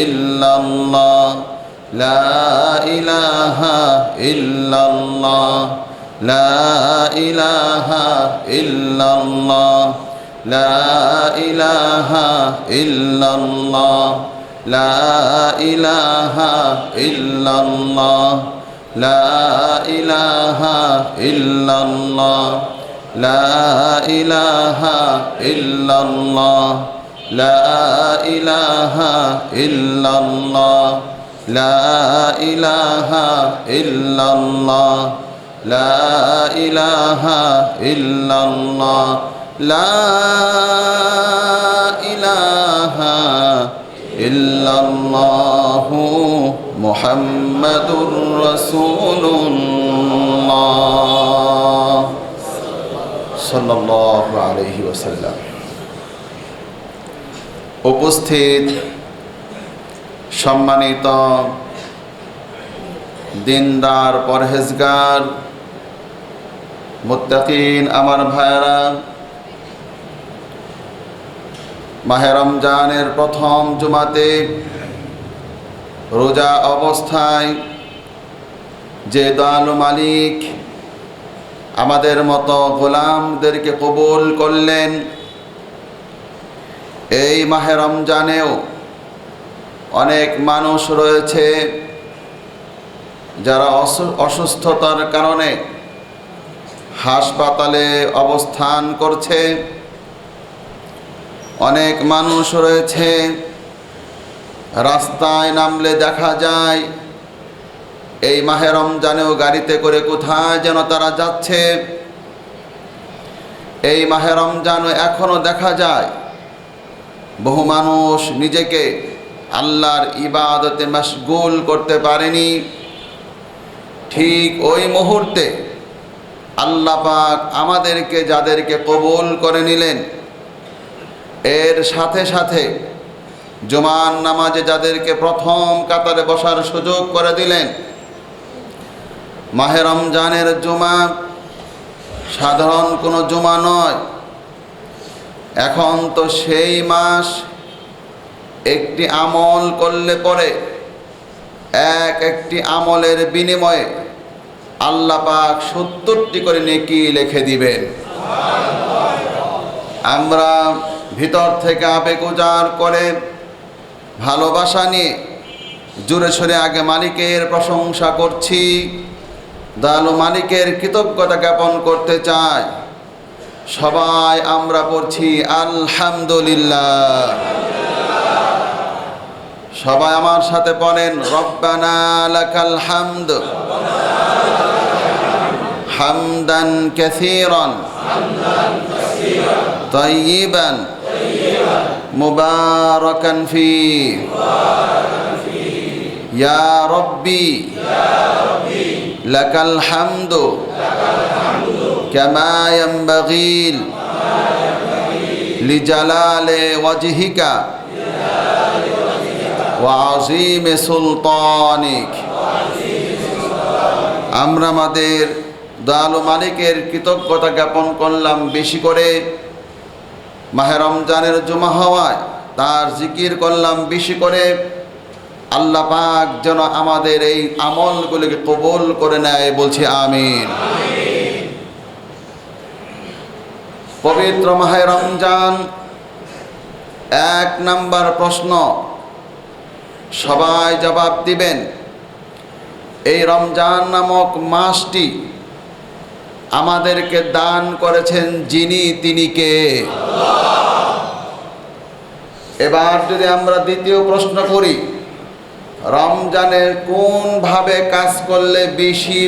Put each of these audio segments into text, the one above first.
ইল্লাল্লাহ লা ইলাহা ইল্লাল্লাহ লা ইলাহা ইল্লাল্লাহ লা ইলাহা ইল্লাল্লাহ লা ইলাহা ইল্লাল্লাহ লা ইলাহা ইল্লাল্লাহ লা ইলাহা ইল্লাল্লাহ লা ইলাহা ইল্লাল্লাহ লা ইলাহা ইল্লাল্লাহ লা ইলাহা ইল্লাল্লাহ লা ইলাহা ইল্লাল্লাহ মুহাম্মাদুর রাসূলুল্লাহ সাল্লাল্লাহু আলাইহি ওয়াসাল্লাম। উপস্থিত সম্মানিত দিনদার পরহেজগার মুত্তাকিন আমার ভাইরা, মাহে রমজানের প্রথম জুমাতে রোজা অবস্থায় যে দয়ালু মালিক আমাদের মতো গোলামদেরকে কবুল করলেন, এই মাহে রমজানেও অনেক মানুষ রয়েছে যারা অসুস্থতার কারণে হাসপাতালে অবস্থান করছে। অনেক মানুষ রয়েছে রাস্তায় নামলে দেখা যায় এই মাহে রমজানেও গাড়িতে করে কোথায় যেন তারা যাচ্ছে। এই মাহে রমজানও এখনো দেখা যায় বহু মানুষ নিজেকে আল্লাহর ইবাদতে মশগুল করতে পারেনি। ঠিক ওই মুহূর্তে আল্লাহ পাক আমাদেরকে যাদেরকে কবুল করে নিলেন, এর সাথে সাথে জুমার নামাজে যাদেরকে প্রথম কাতারে বসার সুযোগ করে দিলেন। মাহে রমজানের জুমা সাধারণ কোনো জুমা নয়, এখন তো সেই মাস একটি আমল করলে পরে একটি আমলের বিনিময়ে আল্লাহ পাক 70টি করে নেকি লিখে দিবেন। আমরা ভিতর থেকে আবেগ উজাড় করে ভালোবাসা নিয়ে জোরে সোরে আগে মালিকের প্রশংসা করছি, দয়ালু মালিকের কৃতজ্ঞতা জ্ঞাপন করতে চাই। সবাই আমরা পড়ছি আলহামদুলিল্লাহ। সবাই আমার সাথে পড়েন রব্বানা লাকাল হামদ হামদান কাসীরান তাইয়িবান মুবারাকান ফি ইয়া রব্বি লাকাল হামদু কামা ইয়ানবাগী লিজালালি ওয়াজহিকা ওয়া আযীমি সুলতানিক। আমরা আমাদের দয়ালু মালিকের কৃতজ্ঞতা জ্ঞাপন করলাম বেশি করে। মাহে রমজানের জুমা হওয়ায় তার জিকির করলাম বেশি করে। আল্লাহ পাক যেন আমাদের এই আমলগুলিকে কবুল করে নেয়, বলছি আমিন। পবিত্র মাহে রমজান, 1 নাম্বার প্রশ্ন সবাই জবাব দিবেন, এই রমজান নামক মাসটি আমাদেরকে দান করেছেন যিনি, তিনি কে? এবার যদি আমরা দ্বিতীয় প্রশ্ন করি, রমজানে কোন ভাবে কাজ করলে বেশি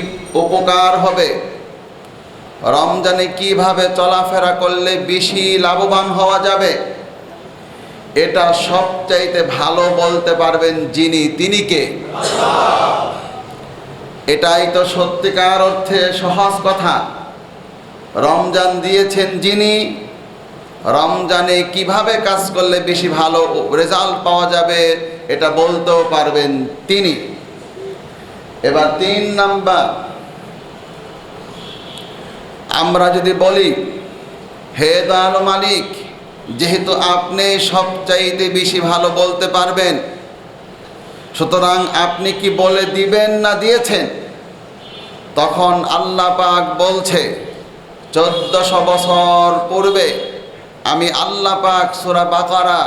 উপকার হবে, রমজানে কিভাবে চলাফেরা করলে বেশি লাভবান হওয়া যাবে, এটা সবচাইতে ভালো বলতে পারবেন যিনি, তিনি কে? এটাই তো সত্যিকার অর্থে সহজ কথা। রমজান দিয়েছেন যিনি, রমজানে কিভাবে কাজ করলে বেশি ভালো রেজাল্ট পাওয়া যাবে এটা বলতেও পারবেন তিনি। এবার 3 নাম্বার, আমরা যদি বলি হে দয়ালু মালিক যেহেতু আপনি সবচাইতে বেশি ভালো বলতে পারবেন, সুতরাং আপনি কি বলে দিবেন না দিয়েছেন? তখন আল্লাহ পাক বলছে, 1400 বছর পূর্বে আমি আল্লাহ পাক সূরা বাকারা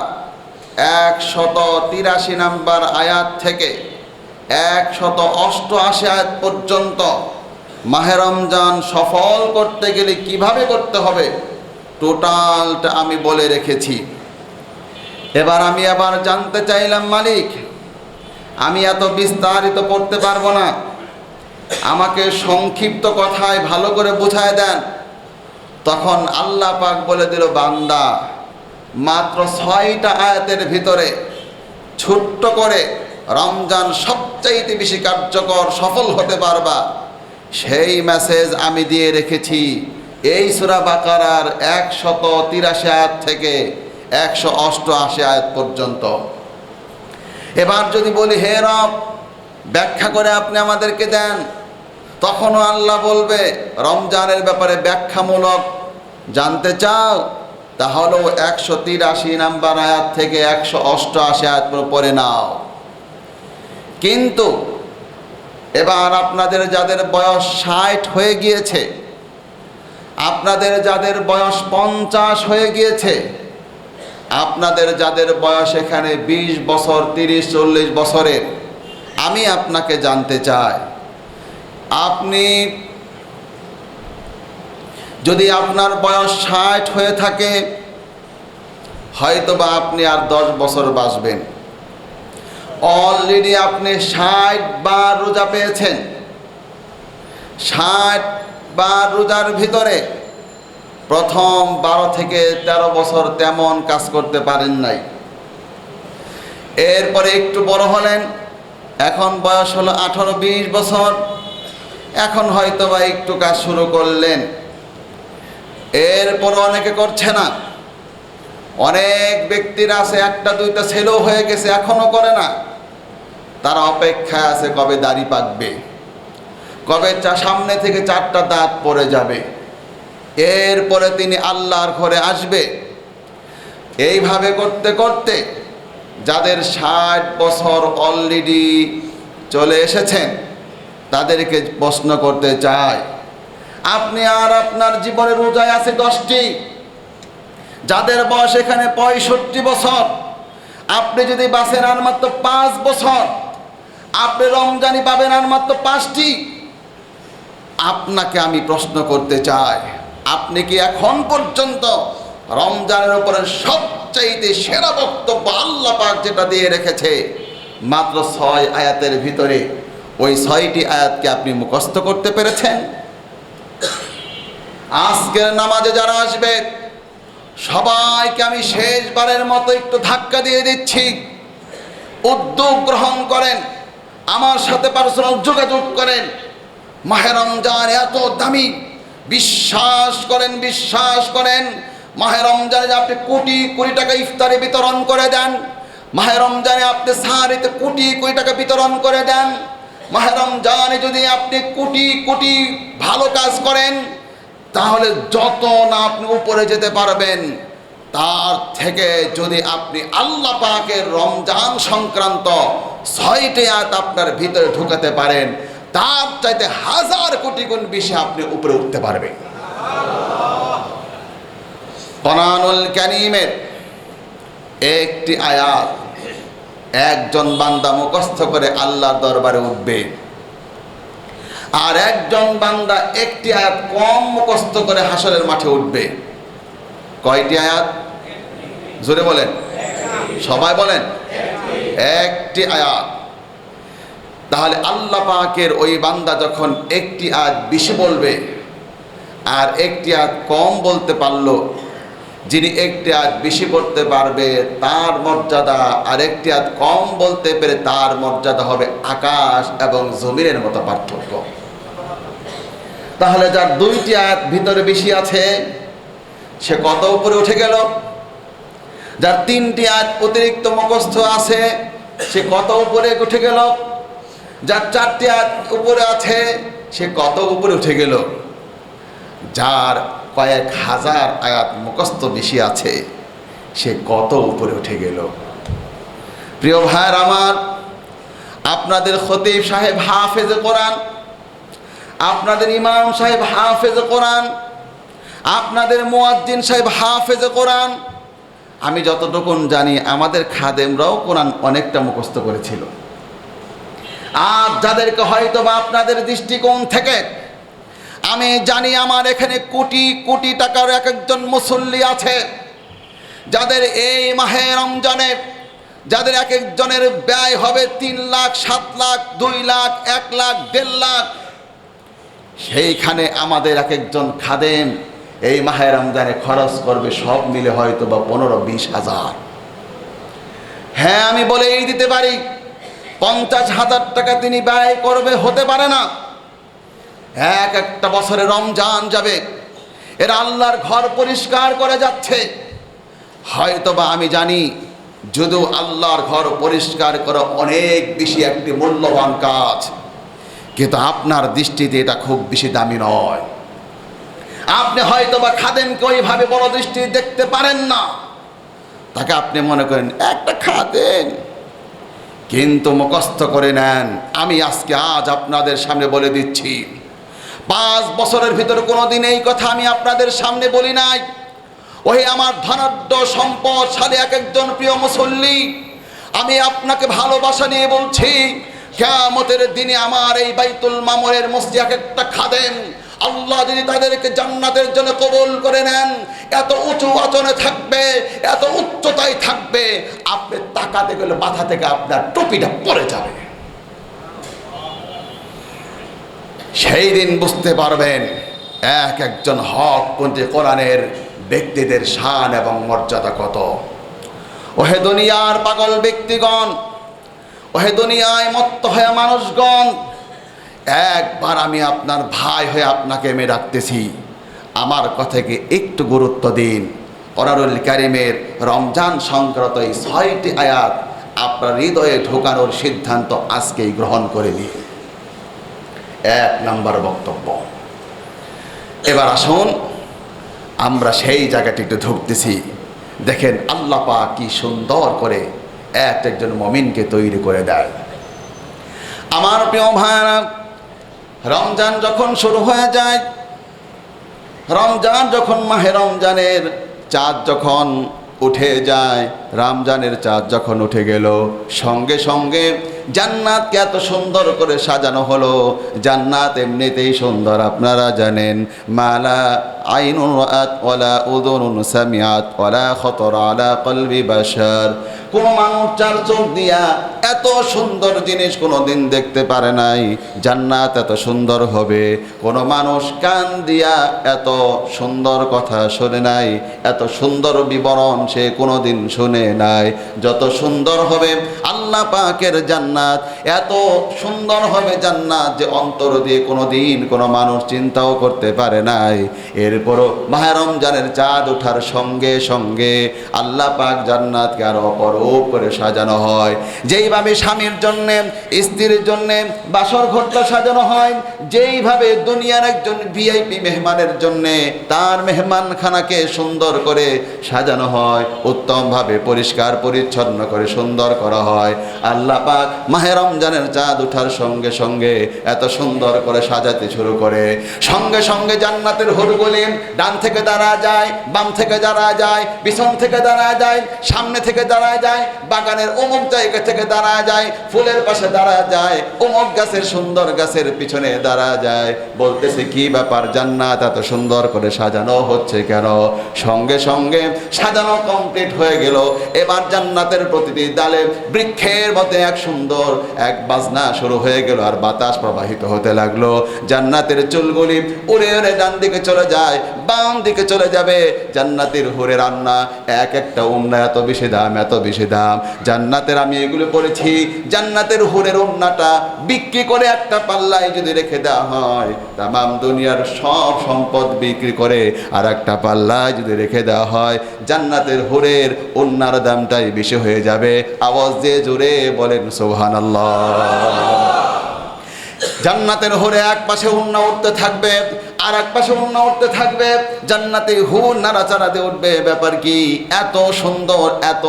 183 নম্বর আয়াত থেকে 188 আয়াত পর্যন্ত মাহে রমজান সফল করতে গেলে কিভাবে করতে হবে টোটালটা আমি বলে রেখেছি। এবার আমি আবার জানতে চাইলাম, মালিক আমি এত বিস্তারিত পড়তে পারবো না, আমাকে সংক্ষিপ্ত কথায় ভালো করে বুঝায় দেন। তখন আল্লাহ পাক বলে দিল, বান্দা মাত্র 6টা আয়াতের ভিতরে ছোট্ট করে রমজান সবচাইতে বেশি কার্যকর সফল হতে পারবা, সেই মেসেজ আমি দিয়ে রেখেছি এই সূরা বাকারার 183 আয়াত থেকে 188 আয়াত পর্যন্ত। এবার যদি বলি, হে রব ব্যাখ্যা করে আপনি আমাদেরকে দেন, তখনও আল্লাহ বলবে, রমজানের ব্যাপারে ব্যাখ্যামূলক জানতে চাও তাহলেও 183 নাম্বার আয়াত থেকে 188 আয়াত পড়ে নাও। কিন্তু এবার আপনাদের যাদের বয়স 60 হয়ে গিয়েছে, আপনাদের যাদের বয়স 50 হয়ে গিয়েছে, আপনাদের যাদের বয়স এখানে 20 বছর 30-40 বছরের, আমি আপনাকে জানতে চাই, আপনি যদি আপনার বয়স 60 হয়ে থাকে, হয়তোবা আপনি আর 10 বছর বাঁচবেন। অলরেডি আপনি 60 বার রোজা পেয়েছেন। 60 বার রোজার ভিতরে প্রথম 12 থেকে 13 বছর তেমন কাজ করতে পারেন নাই। এরপরে একটু বড় হলেন, এখন বয়স হলো 18-20 বছর, এখন হয়তোবা একটু কাজ শুরু করলেন। এরপর অনেকে করছে না, অনেক ব্যক্তির আছে 1টা-2টা ছেলেও হয়ে গেছে এখনো করে না। তারা অপেক্ষায় আছে কবে দাড়ি পাকবে, কবে সামনে থেকে 4টা দাঁত পড়ে যাবে, এরপরে তিনি আল্লাহর ঘরে আসবে। এইভাবে করতে করতে যাদের 60 বছর অলরেডি চলে এসেছেন, তাদেরকে প্রশ্ন করতে চাই, আপনি আর আপনার জীবনের রোজায় আছে 10টি। যাদের বয়স এখানে 65 বছর, আপনি যদি বাঁচেন আর মাত্র 5 বছর, আপনি রমজানি পাবেন আর মাত্র 5টি। আপনাকে আমি প্রশ্ন করতে চাই, আপনি কি এখন পর্যন্ত রমজানের উপরে সবচাইতে সেরা বক্তব্য আল্লাহ পাক যেটা দিয়ে রেখেছে মাত্র 6 আয়াতের ভিতরে, ওই 6টি আয়াতকে আপনি মুখস্থ করতে পেরেছেন? আজকের নামাজে যারা আসবে সবাইকে আমি শেষবারের মতো একটু ধাক্কা দিয়ে দিচ্ছি, উদ্যোগ গ্রহণ করেন, আমার সাথে পার্সোনাল যোগাযোগ করেন। মাহে রমজান এত দামি, বিশ্বাস করেন মাহে রমজানে আপনি কোটি কোটি টাকা ইফতারে বিতরণ করে দেন, মাহে রমজানে আপনি সাহারিতে কোটি কোটি টাকা বিতরণ করে দেন, মাহে রমজানে যদি আপনি কোটি কোটি ভালো কাজ করেন, তাহলে যত না আপনি উপরে যেতে পারবেন, তার থেকে যদি আপনি আল্লাহ পাকের রমজান সংক্রান্ত 6টি আয়াত আপনার ভিতরে ঢুকাতে পারেন, তার চাইতে 1000 কোটি গুণ বেশি আপনি উপরে উঠতে পারবেন। কোরআনুল কারীমের একটি আয়াত একজন বান্দা মুখস্থ করে আল্লাহর দরবারে উঠবে, আর একজন বান্দা একটি আয়াত কম মুখস্থ করে হাসরের মাঠে উঠবে। কয়টি আয়াত? জোরে বলেন, সবাই বলেন, একটি আয়াত। তাহলে আল্লাহ পাকের ওই বান্দা যখন একটি আয়াত বেশি বলবে আর একটি আয়াত কম বলতে পারলো, যিনি একটি আয়াত বেশি পড়তে পারবে তার মর্যাদা, আর একটি আয়াত কম বলতে পেরে তার মর্যাদা হবে আকাশ এবং জমিনের মতো পার্থক্য। তাহলে যার 2টি আয়াত ভিতরে বেশি আছে সে কত উপরে উঠে গেল? যার 3টি আয়াত অতিরিক্ত মুখস্থ আছে সে কত উপরে উঠে গেল? যার 4টি আয়াত উপরে আছে সে কত উপরে উঠে গেল? যার কয়েক হাজার আয়াত মুখস্থ বেশি আছে সে কত উপরে উঠে গেল। প্রিয় ভাইয়ের আমার, আপনাদের খতিব সাহেব হাফেজ কোরআন, আপনাদের ইমাম সাহেব হাফেজ কোরআন, আপনাদের মুয়াজ্জিন সাহেব হাফেজ কোরআন। আমি যতটুকু জানি আমাদের খাদেমরাও কোরআন অনেকটা মুখস্থ করেছিল। আর যাদেরকে হয়তো বা আপনাদের দৃষ্টিকোণ থেকে আমি জানি, আমার এখানে কোটি কোটি টাকার এক একজন মুসল্লি আছে, যাদের এই মাহে রমজানে যাদের এক একজনের ব্যয় হবে 3 লাখ, 7 লাখ, 2 লাখ, 1 লাখ, 1.5 লাখ। সেইখানে আমাদের এক একজন খাদেম এই মাহে রমজানে খরচ করবে সব মিলে হয়তো বা 15-20 হাজার। হ্যাঁ, আমি বলেই দিতে পারি 50,000 টাকা তিনি ব্যয় করবে, হতে পারে না। এক একটা বছরে রমজান যাবে, এরা আল্লাহর ঘর পরিষ্কার করে যাচ্ছে। হয়তোবা আমি জানি যদিও আল্লাহর ঘর পরিষ্কার করা অনেক বেশি একটি মূল্যবান কাজ, কিন্তু আপনার দৃষ্টিতে এটা খুব বেশি দামি নয়। আপনি হয়তোবা খাদেমকে ওইভাবে বড় দৃষ্টি দেখতে পারেন না, তাকে আপনি মনে করেন একটা খাদেম, কিন্তু মুখস্থ করে নেন। আমি আজ আপনাদের সামনে বলে দিচ্ছি, 5 বছরের ভিতরে কোনোদিন এই কথা আমি আপনাদের সামনে বলি নাই। ওই আমার ধনাঢ্য সম্পদশালী এক একজন প্রিয় মুসল্লি, আমি আপনাকে ভালোবাসা নিয়ে বলছি, কিয়ামতের দিনে আমার এই বাইতুল মামুরের মসজিদে এক একটা খাদেম আল্লাহ যদি তাদেরকে জান্নাতের জন্য কবুল করে নেন, এত উঁচু আচরণে থাকবে, এত উচ্চতায় থাকবে, আপনি তাকাতে গেলে মাথা থেকে আপনার টুপিটা পড়ে যাবে। সেই দিন বুঝতে পারবেন এক একজন হকপন্থী কোরআনের ব্যক্তিদের শান এবং মর্যাদা কত। ওহে দুনিয়ার পাগল ব্যক্তিগণ, ওহে দুনিয়ায় মত্ত হয়ে মানুষগণ, একবার আমি আপনার ভাই হয়ে আপনাকে আমি রাখতেছি, আমার কথাকে একটু গুরুত্ব দিন। কোরআনুল কারীমের রমজান সংক্রান্ত এই 6টি আয়াত আপনার হৃদয়ে ঢোকানোর সিদ্ধান্ত আজকেই গ্রহণ করে নিন। 1 নম্বর বক্তব্য। এবার আসুন আমরা সেই জায়গাটি একটু ঢুকতেছি। দেখেন আল্লাহ পাক কি সুন্দর করে একজন মুমিনকে তৈরি করে দেয়। আমার প্রিয় ভাইরা, রমজান যখন শুরু হয়ে যায়, রমজান যখন মাহে রমজানের চাঁদ যখন উঠে যায়, রমজানের চাঁদ যখন উঠে গেল, সঙ্গে সঙ্গে জান্নাতকে এত সুন্দর করে সাজানো হলো। জান্নাত এমনিতেই সুন্দর, আপনারা জানেন, মালা আইনুন রাআত ওয়ালা উযুনুন সামিআত ওয়ালা খাতারা আলা কলবি বাশার। কোন মানুষ যার চোখ দিয়া এত সুন্দর জিনিস কোনোদিন দেখতে পারে নাই, জান্নাত এত সুন্দর হবে। কোন মানুষ কান দিয়া এত সুন্দর কথা শোনে নাই, এত সুন্দর বিবরণ সে কোনোদিন শুনে নাই। যত সুন্দর হবে আল্লাহ পাকের জান্নাত, এত সুন্দর হবে জান্নাত যে অন্তর দিয়ে কোনোদিন কোনো মানুষ চিন্তাও করতে পারে নাই। এরপরও মাহে রমজানের চাঁদ ওঠার সঙ্গে সঙ্গে আল্লাহ পাক জান্নাতকে আরো অপরূপ করে সাজানো হয়। যেইভাবে স্বামীর জন্যে, স্ত্রীর জন্যে বাসর ঘরটা সাজানো হয়, যেইভাবে দুনিয়ার একজন ভিআইপি মেহমানের জন্যে তার মেহমানখানাকে সুন্দর করে সাজানো হয়, উত্তমভাবে পরিষ্কার পরিচ্ছন্ন করে সুন্দর করা হয়, আল্লাহ পাক মাহে রমজানের চাঁদ ওঠার সঙ্গে সঙ্গে এত সুন্দর করে সাজাতে শুরু করে। সঙ্গে সঙ্গে জান্নাতের হুরগুলি ডান থেকে দাঁড়া যায়, বাম থেকে দাঁড়া যায়, পিছন থেকে দাঁড়া যায়, সামনে থেকে দাঁড়া যায়, বাগানের অমুক জায়গা থেকে দাঁড়া যায়, ফুলের পাশে দাঁড়া যায়, অমুক গাছের সুন্দর গাছের পিছনে দাঁড়া যায়। বলতেছে কি ব্যাপার, জান্নাত এত সুন্দর করে সাজানো হচ্ছে কেন? সঙ্গে সঙ্গে সাজানো কমপ্লিট হয়ে গেল। এবার জান্নাতের প্রতিটি ডালে বৃক্ষের মধ্যে এক সুন্দর এক বাজনা শুরু হয়ে গেল, আর বাতাস প্রবাহিত হতে লাগলো। জান্নাতের চুলগুলি উড়ে উড়ে ডান দিকে চলে যায়, বাম দিকে চলে যাবে। জান্নাতের হুরে রান্না, এক একটা উন্না এত বেশি দাম, এত বেশি দাম। জান্নাতের, আমি এগুলো পড়েছি, জান্নাতের হুরের উন্নাটা বিক্রি করে একটা পাল্লায় যদি রেখে দেওয়া হয়, তামাম দুনিয়ার সব সম্পদ বিক্রি করে আর একটা পাল্লায় যদি রেখে দেওয়া হয়, জান্নাতের হুরের উন্নার দামটাই বেশি হয়ে যাবে। আওয়াজ দিয়ে জোরে বলেন সুবহানাল্লাহ। জান্নাতের হুরে এক পাশে উন্না উঠতে থাকবে, আর এক পাশে উন্না উঠতে থাকবে, জান্নাতে হুর নাড়াচাড়া দিয়ে উঠবে। ব্যাপার কি? এত সুন্দর, এত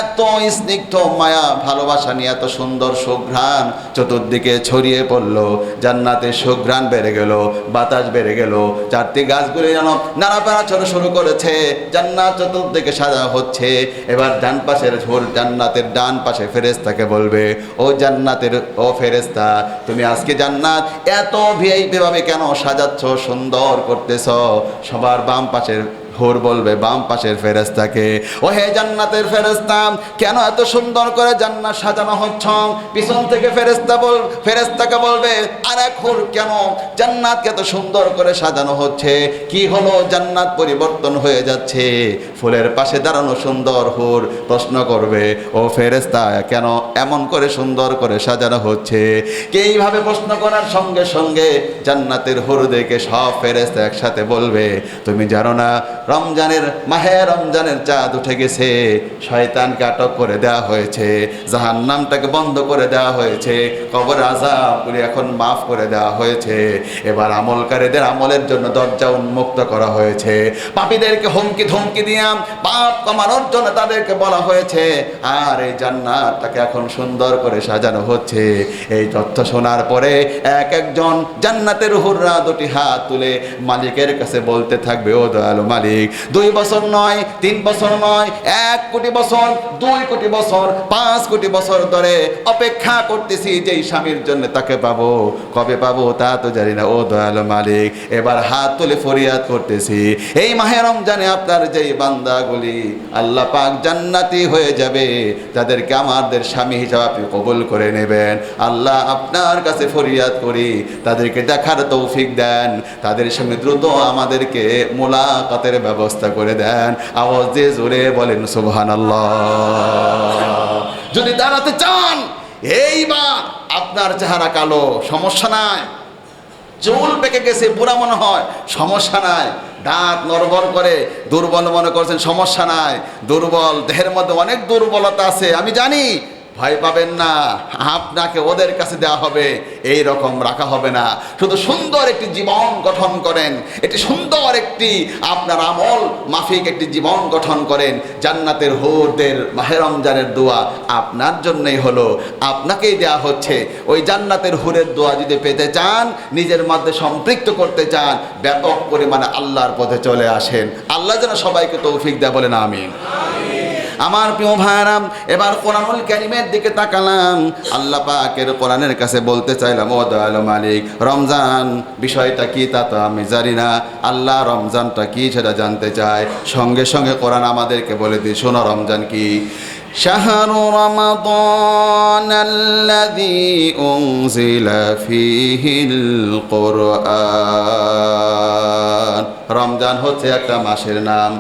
এত স্নিগ্ধ মায়া ভালোবাসা নিয়ে এত সুন্দর সুঘ্রাণ চতুর্দিকে ছড়িয়ে পড়লো। জান্নাতের সুঘ্রাণ বেড়ে গেল, বাতাস বেড়ে গেল, চারটি গাছগুলি যেন নাড়াপাড়া চড়া শুরু করেছে। জান্নাত চতুর্দিকে সাজা হচ্ছে। এবার ডান পাশের ঝোর, জান্নাতের ডান পাশে ফেরেশতাকে বলবে, ও জান্নাতের ও ফেরেশতা, তুমি আজকে জান্নাত এত ভিআইপি ভাবে কেন সাজাচ্ছ, সুন্দর করতেছ? সবার বাম পাশের হুর বলবে বাম পাশের ফেরেশতাকে, ও হে জান্নাতের ফেরেশতা, কেন এত সুন্দর করে জান্নাত সাজানো হচ্ছে? পিছন থেকে ফেরেশতাকে বলবে আর এক হুর, কেন জান্নাতকে এত সুন্দর করে সাজানো হচ্ছে? কি হলো, জান্নাত পরিবর্তন হয়ে যাচ্ছে? ফুলের পাশে দাঁড়ানো সুন্দর হুর প্রশ্ন করবে, ও ফেরেশতা, কেন এমন করে সুন্দর করে সাজানো হচ্ছে? এইভাবে প্রশ্ন করার সঙ্গে সঙ্গে জান্নাতের হুর দেখে সব ফেরেশতা একসাথে বলবে, তুমি জানো না মাহে রমজানের চাঁদ উঠে গেছে, শয়তানকে আটক করে দেওয়া হয়েছে, জাহান্নামটাকে বন্ধ করে দেওয়া হয়েছে, কবর আযাবগুলি এখন মাফ করে দেওয়া হয়েছে। এবার আমলকারীদের আমলের জন্য দরজা উন্মুক্ত করা হয়েছে। পাপীদেরকে হুমকি ধমকি দিয়া পাপ কমানোর জন্য তাদেরকে বলা হয়েছে। আর এই জান্নাতটাকে এখন সুন্দর করে সাজানো হচ্ছে। এই তথ্য শোনার পরে এক একজন জান্নাতের হুররা দুটি হাত তুলে মালিকের কাছে বলতে থাকবে, ও দয়ালু মালিক, 2 বছর নয়, 3 বছর নয়, 1 কোটি বছর, 2 কোটি বছর, 5 কোটি বছর ধরে অপেক্ষা করতেছি যেই স্বামীর জন্য তাকে পাবো, কবে পাবো তা তো জানি না, ও দয়ালু মালিক। এবার হাত তুলে ফরিয়াদ করতেছি, এই মাহে রমজানে আপনার যেই বান্দাগুলি আল্লাহ পাক জান্নাতি হয়ে যাবে, তাদেরকে আমাদের স্বামী হিসাবে আপনি কবুল করে নেবেন। আল্লাহ আপনার কাছে ফরিয়াদ করি, তাদেরকে দেখার তৌফিক দেন, তাদের সঙ্গে দ্রুত আমাদেরকে মোলাকাতের ব্যবস্থা করে দেন। আওয়াজ দিয়ে জোরে বলেন সুবহানাল্লাহ। যদি দাঁড়াতে চান, এইবার আপনার চেহারা কালো, সমস্যা নাই, চুল পেকে গেছে, বুড়া মনে হয়, সমস্যা নাই, দাঁত নড়বড় করে দুর্বল মনে করছেন, সমস্যা নাই, দুর্বল, দেহের মধ্যে অনেক দুর্বলতা আছে, আমি জানি, ভয় পাবেন না, আপনাকে ওদের কাছে দেওয়া হবে এই রকম রাখা হবে না। শুধু সুন্দর একটি জীবন গঠন করেন, একটি সুন্দর একটি আপনার আমল মাফিক একটি জীবন গঠন করেন। জান্নাতের হুরদের মাহে রমজানের দোয়া আপনার জন্যই হলো, আপনাকেই দেওয়া হচ্ছে। ওই জান্নাতের হুরের দোয়া যদি পেতে চান, নিজের মধ্যে সম্পৃক্ত করতে চান, ব্যাপক পরিমাণে আল্লাহর পথে চলে আসেন। আল্লাহ যেন সবাইকে তৌফিক দেয়, বলেন আমিন। আমার প্রিয় ভাইরা, এবার কোরআনুল কারীমের দিকে তাকালাম, আল্লাহ পাকের কোরআনের কাছে বলতে চাইলাম, ও দয়ালু মালিক, রমজান বিষয়টা কি তা তো আমি জানি না, আল্লাহ রমজানটা কি সেটা জানতে চাই। সঙ্গে সঙ্গে কোরআন আমাদেরকে বলে দিই, শোনো রমজান কি। শাহরু রমাদান আল্লাযী উনজিলা ফীহিল কুরআন। রমজান হচ্ছে একটা মাসের নাম।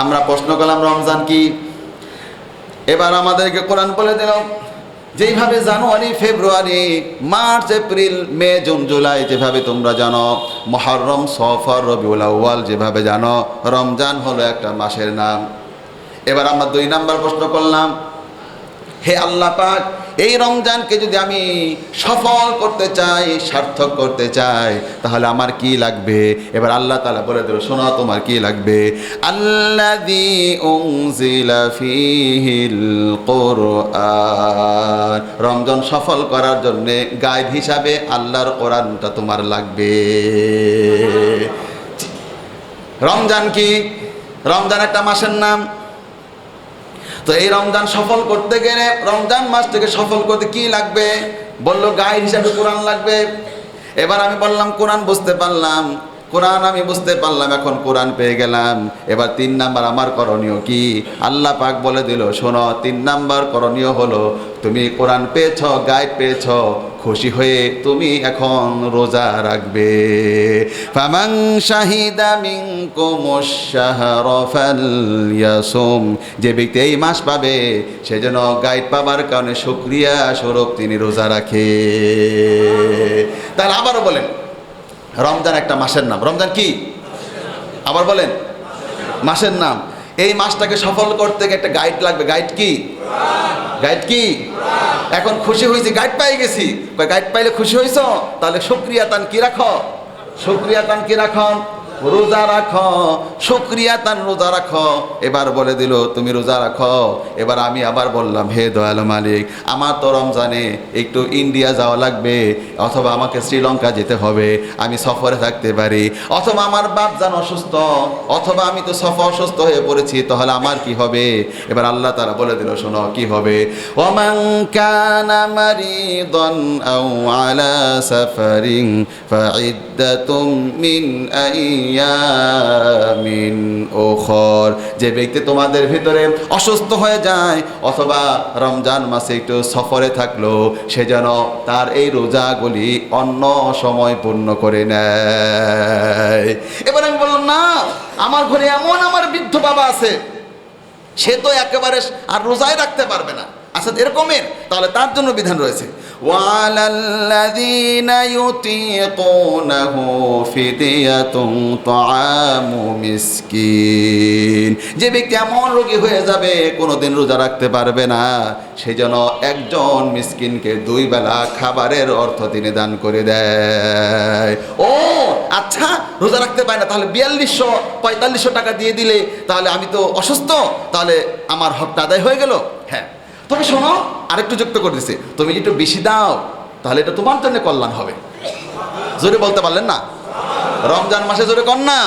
আমরা প্রশ্ন করলাম রমজান কি? এবার আমাদেরকে কোরআন বলে দিল, যেইভাবে জানুয়ারি, ফেব্রুয়ারি, মার্চ, এপ্রিল, মে, জুন, জুলাই যেভাবে তোমরা জানো, মুহররম, সফর, রবিউল আউয়াল যেভাবে জানো, রমজান হলো একটা মাসের নাম। এবার আমরা 2 নাম্বার প্রশ্ন করলাম, হে আল্লাহ পাক, এই রমজানকে যদি আমি সফল করতে চাই, সার্থক করতে চাই, তাহলে আমার কি লাগবে? এবার আল্লাহ তাআলা বলে দিল, শোনো তোমার কি লাগবে। আল্লাযী উনজিলা ফীহিল কুরআন। রমজান সফল করার জন্য গাইড হিসাবে আল্লাহর কোরআনটা তোমার লাগবে। রমজান কি? রমজান একটা মাসের নাম। তো এই রমজান সফল করতে গেলে, রমজান মাসটাকে সফল করতে কি লাগবে? বলল গাইড হিসাবে কোরআন লাগবে। এবার আমি বললাম কোরআন বুঝতে পারলাম, কোরআন আমি বুঝতে পারলাম, এখন কোরআন পেয়ে গেলাম। এবার 3 নাম্বার আমার করণীয় কি? আল্লাহ পাক বলে দিল, শোনো 3 নাম্বার করণীয় হলো, তুমি কোরআন পেয়েছ, গাইড পেয়েছ, খুশি হয়ে তুমি এখন রোজা রাখবে। ফামান শাহিদা মিনকুমুশ শাহরা ফালইয়াসুম। যে ব্যক্তি এই মাস পাবে, সে যেন গাইড পাবার কারণে শুকরিয়া স্বরূপ তিনি রোজা রাখে। তাহলে আবারও বলেন, রমজান একটা মাসের নাম। রমজান কি? আবার বলেন, মাসের নাম। এই মাসটাকে সফল করতে গিয়ে একটা গাইড লাগবে। গাইড কি? গাইড কি? এখন খুশি হয়েছি, গাইড পাই গেছি। গাইড পাইলে খুশি হয়েছ, তাহলে শুকরিয়া তান কি রাখো, শুকরিয়া তান কি রাখো, রোজা রাখো, শুকরিয়া তান রোজা রাখো। এবার বলে দিল তুমি রোজা রাখো। এবার আমি আবার বললাম, হে দয়ালু মালিক, আমার তো রমজানে একটু ইন্ডিয়া যাওয়া লাগবে, অথবা আমাকে শ্রীলঙ্কা যেতে হবে, আমি সফরে থাকতে পারি, অথবা আমার বাপ জান অসুস্থ, অথবা আমি তো অসুস্থ হয়ে পড়েছি, তাহলে আমার কি হবে? এবার আল্লাহ তাআলা বলে দিল, শোনো কি হবে। ওয়ামান কানা মারিদান আও আলা সাফারিন ফাইদ্দাতুম মিন আইয়ামিন উখর। যে ব্যক্তি তোমাদের ভিতরে অসুস্থ হয়ে যায় অথবা রমজান মাসে একটু সফরে থাকলো, সে যেন তার এই রোজাগুলি অন্য সময় পূর্ণ করে নেয়। এবার আমি বললাম, না, আমার ঘরে এমন আমার বৃদ্ধ বাবা আছে, সে তো একেবারে আর রোজায় রাখতে পারবে না। আচ্ছা, এরকমের তাহলে তার জন্য বিধান রয়েছে, ওয়ালাল্লাযীনা ইউতীকুনাহু ফিদিয়াতুন তাআমু মিসকিন। যে ব্যক্তি এমন রোগী হয়ে যাবে কোনোদিন রোজা রাখতে পারবে না, সে যেন একজন মিসকিনকে 2 বেলা খাবারের অর্থ তিনি দান করে দেয়। ও আচ্ছা, রোজা রাখতে পারে না, তাহলে 4200-4500 টাকা দিয়ে দিলে তাহলে আমি তো অসুস্থ, তাহলে আমার হকটা আদায় হয়ে গেল। হ্যাঁ, তবে শোনো, আরেকটু যুক্ত করে দিছে, তুমি একটু বেশি দাও, তাহলে এটা তোমার জন্য কল্যাণ হবে। জোরে বলতে পারলেন না? রমজান মাসে জোরে কর না।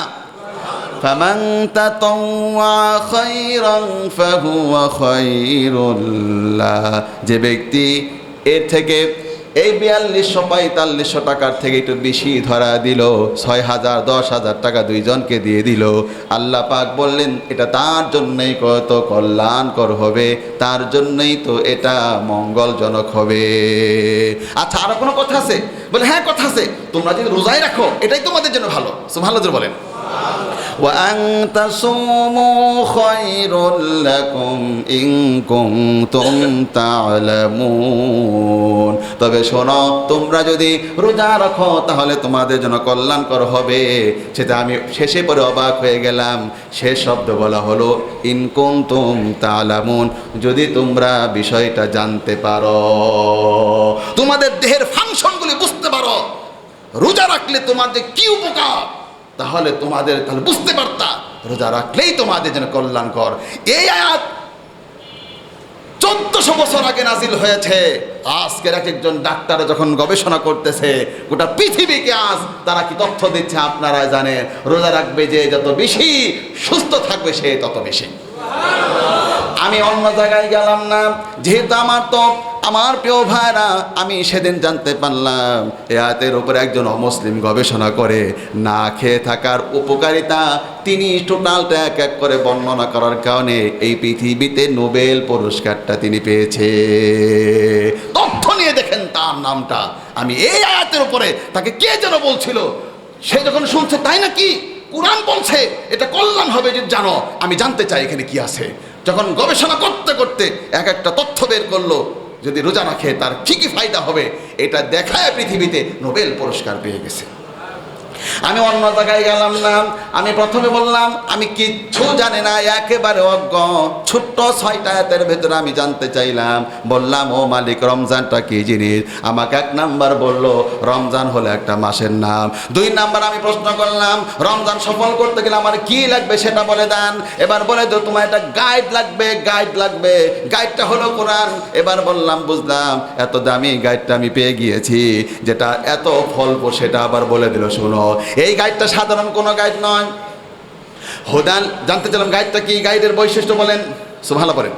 ফামান তাতাওয়া খায়রান ফাহুয়া খায়রুল লাহ। যে ব্যক্তি এর থেকে এই 4200-4500 টাকার থেকে একটু বেশি ধরা দিল, 6000 10,000 টাকা দুইজনকে দিয়ে দিল, আল্লাহ পাক বললেন এটা তার জন্যই কত কল্যাণকর হবে, তার জন্যই তো এটা মঙ্গলজনক হবে। আচ্ছা, আরো কোনো কথা আছে? বলে হ্যাঁ, কথা আছে। তোমরা যদি রোজাই রাখো এটাই তোমাদের জন্য ভালো। সুবহানাল্লাহ বলেন। وأن تصوموا خير لكم إن كنتم تعلمون। তবে শোনো, তোমরা যদি রোজা রাখো তাহলে তোমাদের জন্য কল্যাণকর হবে। সেটা আমি শেষে পরে অবাক হয়ে গেলাম, শেষ শব্দ বলা হলো ইন কুনতুম তা'লামুন, যদি তোমরা বিষয়টা জানতে পারো, তোমাদের দেহের ফাংশনগুলি বুঝতে পারো, রোজা রাখলে তোমাদের কি উপকার, তাহলে বুঝতে পারতা রোজা রাখলেই তোমাদের জন্য কল্যাণকর। এই আয়াত 1400 বছর আগে নাজিল হয়েছে। আজকের একজন ডাক্তার যখন গবেষণা করতেছে গোটা পৃথিবীকে, আজ তারা কি তথ্য দিচ্ছে আপনারা জানেন, রোজা রাখবে যে যত বেশি সুস্থ থাকবে সে তত বেশি। আমি অন্য জায়গায় গেলাম না, যেহেতু আমার প্রিয় ভাইরা, আমি সেদিন জানতে পারলাম এ আয়াতের উপরে একজন অমুসলিম গবেষণা করে না খেয়ে থাকার উপকারিতা তিনি টোটালটা এক এক করে বর্ণনা করার কারণে এই পৃথিবীতে নোবেল পুরস্কারটা তিনি পেয়েছে। তথ্য নিয়ে দেখেন তার নামটা। আমি এই আয়াতের উপরে তাকে কে যেন বলছিল, সে যখন শুনছে তাই নাকি কুরআন বলছে এটা কল্যাণ হবে, যে জানো আমি জানতে চাই এখানে কি আছে। যখন গবেষণা করতে করতে এক একটা তথ্য বের করলো, যদি রোজা রাখে তার কি কি ফায়দা হবে, এটা দেখায় পৃথিবীতে নোবেল পুরস্কার পেয়ে গেছে। আমি অন্য জায়গায় গেলাম না, আমি প্রথমে বললাম আমি কিচ্ছু জানি না, একেবারে অজ্ঞ। ছোট্ট 6টা আয়াতের ভেতরে আমি জানতে চাইলাম, বললাম ও মালিক রমজানটা কি জিনিস। আমাকে 1 নাম্বার বললো রমজান হলো একটা মাসের নাম। 2 নাম্বার আমি প্রশ্ন করলাম রমজান সফল করতে গেলে আমার কি লাগবে সেটা বলে দেন। এবার বলে তো তোমার একটা গাইড লাগবে, গাইডটা হলো কোরআন। এবার বললাম বুঝলাম, এত দামি গাইডটা আমি পেয়ে গিয়েছি, যেটা এত ফলপ্রসূ, সেটা আবার বলে দিল শোনো এই গাইডটা সাধারণ কোনো গাইড নয়, হুদান। জানতে চাইলাম গাইডটা কি, গাইডের বৈশিষ্ট্য বলেন, সুবহানাল্লাহ বলেন।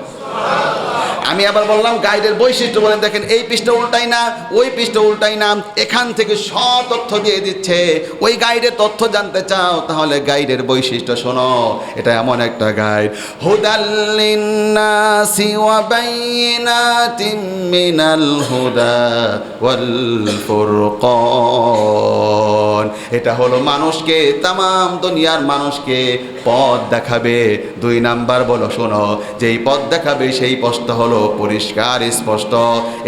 আমি আবার বললাম গাইডের বৈশিষ্ট্য বলেন, দেখেন এই পৃষ্ঠা উল্টাই না, ওই পৃষ্ঠা উল্টাই না, এখান থেকে সব তথ্য দিয়ে দিচ্ছে। ওই গাইডের তথ্য জানতে চাও তাহলে গাইডের বৈশিষ্ট্য শোনো, এটা এমন একটা গাইড, হুদাল লিন্নাসি ওয়া বাইয়িনাতিম মিনাল হুদা ওয়াল ফুরকান। এটা হলো মানুষকে, তাম দুনিয়ার মানুষকে পথ দেখাবে। 2 নাম্বার বলো শোনো, যেই পথ দেখাবে সেই পথটা হলো পরিষ্কার স্পষ্ট,